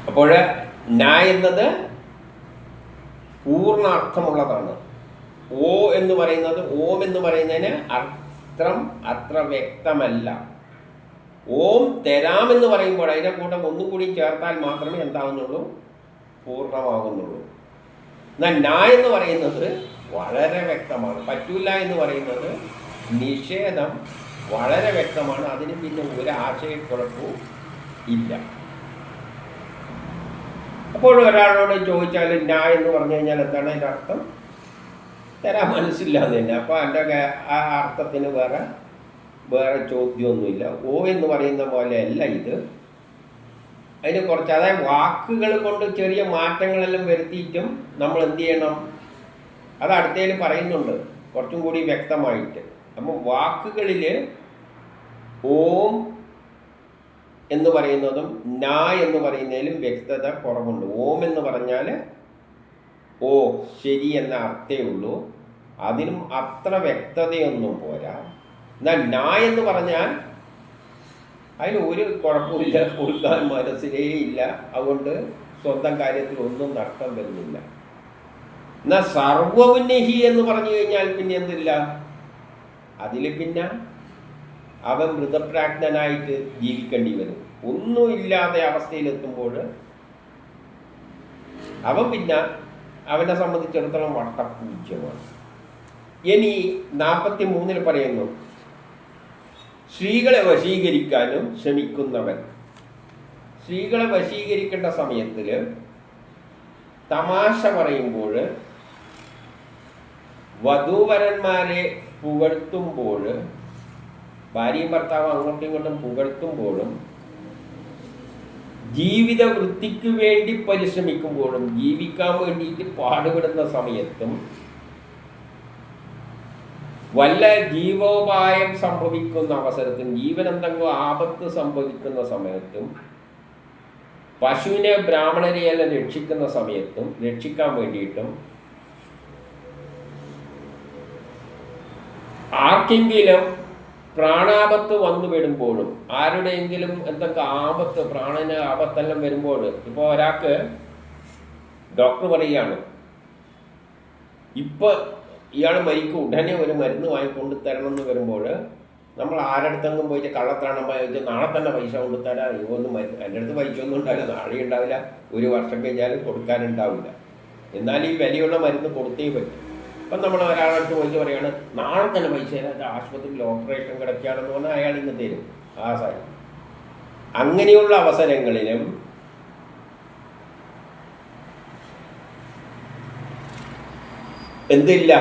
അപ്പോൾ ന എന്നത് പൂർണ്ണ അർത്ഥമുള്ളതാണ്. ഓ എന്ന് പറയുന്നത് ഓം എന്ന് പറയുന്നതിന് അത്ര വ്യക്തമല്ല. ഓം തരാമെന്ന് പറയുമ്പോൾ അതിൻ്റെ കൂടെ ഒന്നും കൂടി ചേർത്താൽ മാത്രമേ എന്താവുന്നുള്ളൂ, പൂർണ്ണമാകുന്നുള്ളൂ. എന്നാൽ ന എന്ന് പറയുന്നത് വളരെ വ്യക്തമാണ്. പറ്റൂല എന്ന് പറയുന്നത് നിഷേധം വളരെ വ്യക്തമാണ്. അതിന് പിന്നെ ഒരു ആശയക്കുഴപ്പവും ഇല്ല. അപ്പോൾ ഒരാളോട് ചോദിച്ചാൽ ന എന്ന് പറഞ്ഞു കഴിഞ്ഞാൽ എന്താണ് അതിൻ്റെ അർത്ഥം? തരാൻ മനസ്സില്ല എന്ന് തന്നെ. അപ്പോൾ എൻ്റെ ആ അർത്ഥത്തിന് വേറെ ചോദ്യമൊന്നുമില്ല. ഓ എന്ന് പറയുന്ന പോലെയല്ല ഇത്. അതിന് കുറച്ച്, അതായത് വാക്കുകൾ കൊണ്ട് ചെറിയ മാറ്റങ്ങളെല്ലാം വരുത്തിയിട്ടും നമ്മൾ എന്ത് ചെയ്യണം, അത് അടുത്തതിൽ പറയുന്നുണ്ട് കുറച്ചും കൂടി വ്യക്തമായിട്ട്. അപ്പം വാക്കുകളിൽ ഓം എന്ന് പറയുന്നതും ന എന്ന് പറയുന്നതിലും വ്യക്തത കുറവുണ്ട്. ഓം എന്ന് പറഞ്ഞാൽ ഓ ശരി എന്ന അർത്ഥമേ ഉള്ളൂ. അതിനും അത്ര വ്യക്തതയൊന്നും പോരാ. എന്നാൽ ന എന്ന് പറഞ്ഞാൽ അതിൽ ഒരു കുഴപ്പമില്ല, കൊടുക്കാൻ മനസ്സിലേ ഇല്ല. അതുകൊണ്ട് സ്വന്തം കാര്യത്തിൽ ഒന്നും നഷ്ടം വരുന്നില്ല. എന്നാൽ സർവ്വവുന്നഹി എന്ന് പറഞ്ഞു കഴിഞ്ഞാൽ പിന്നെ എന്തില്ല, അതിൽ പിന്നെ അവൻ മൃതപ്രാജ്ഞനായിട്ട് ജീവിക്കേണ്ടി വരും. ഒന്നുമില്ലാതെ അവസ്ഥയിലെത്തുമ്പോൾ അവൻ പിന്നെ അവനെ സംബന്ധിച്ചിടത്തോളം വട്ടപൂജ്യമാണ്. ഇനി 43 പറയുന്നു, സ്ത്രീകളെ വശീകരിക്കാനും ശ്രമിക്കുന്നവൻ. സ്ത്രീകളെ വശീകരിക്കേണ്ട സമയത്തിൽ തമാശ പറയുമ്പോൾ, വധൂവരന്മാരെ പുകഴ്ത്തുമ്പോൾ, ഭാര്യയും ഭർത്താവ് അങ്ങോട്ടും ഇങ്ങോട്ടും പുകഴ്ത്തുമ്പോഴും, ജീവിത വൃത്തിക്ക് വേണ്ടി പരിശ്രമിക്കുമ്പോഴും, ജീവിക്കാൻ വേണ്ടിയിട്ട് പാടുപെടുന്ന സമയത്തും, വല്ല ജീവോപായം സംഭവിക്കുന്ന അവസരത്തിലും, ജീവനെന്തെങ്കിലും ആപത്ത് സംഭവിക്കുന്ന സമയത്തും, പശുവിനെ ബ്രാഹ്മണരെയെല്ലാം രക്ഷിക്കുന്ന സമയത്തും, രക്ഷിക്കാൻ വേണ്ടിയിട്ടും, ആർക്കെങ്കിലും പ്രാണാപത്ത് വന്നു വിടുമ്പോഴും, ആരുടെയെങ്കിലും എന്തൊക്കെ ആപത്ത്, പ്രാണന് ആപത്തെല്ലാം വരുമ്പോൾ, ഇപ്പോൾ ഒരാൾക്ക് ഡോക്ടർ പറയുകയാണ് ഇപ്പോൾ ഇയാൾ മരിക്കും, ഉടനെ ഒരു മരുന്ന് വാങ്ങിക്കൊണ്ട് തരണം എന്ന് വരുമ്പോൾ, നമ്മൾ ആരടുത്തെങ്കിലും പോയിട്ട് കള്ളത്രാണം ചോദിച്ചാൽ നാളെ തന്നെ പൈസ കൊണ്ട് തരാം, ഇവൊന്നും എൻ്റെ അടുത്ത് പൈസ ഒന്നും ഉണ്ടാവില്ല, നാളെ ഉണ്ടാവില്ല, ഒരു വർഷം കഴിഞ്ഞാലും കൊടുക്കാനുണ്ടാവില്ല. എന്നാൽ ഈ വിലയുള്ള മരുന്ന് കൊടുത്തേ പറ്റും. അപ്പം നമ്മൾ ഒരാളടുത്ത് പോയിട്ട് പറയുകയാണ് നാളെ തന്നെ പൈസ തരാം, അത് ആശുപത്രിയിൽ ഓപ്പറേഷൻ കിടക്കുകയാണെന്ന് പറഞ്ഞാൽ അയാൾ ഇന്ന് തരും ആ സാധനം. അങ്ങനെയുള്ള അവസരങ്ങളിലും എന്തില്ല,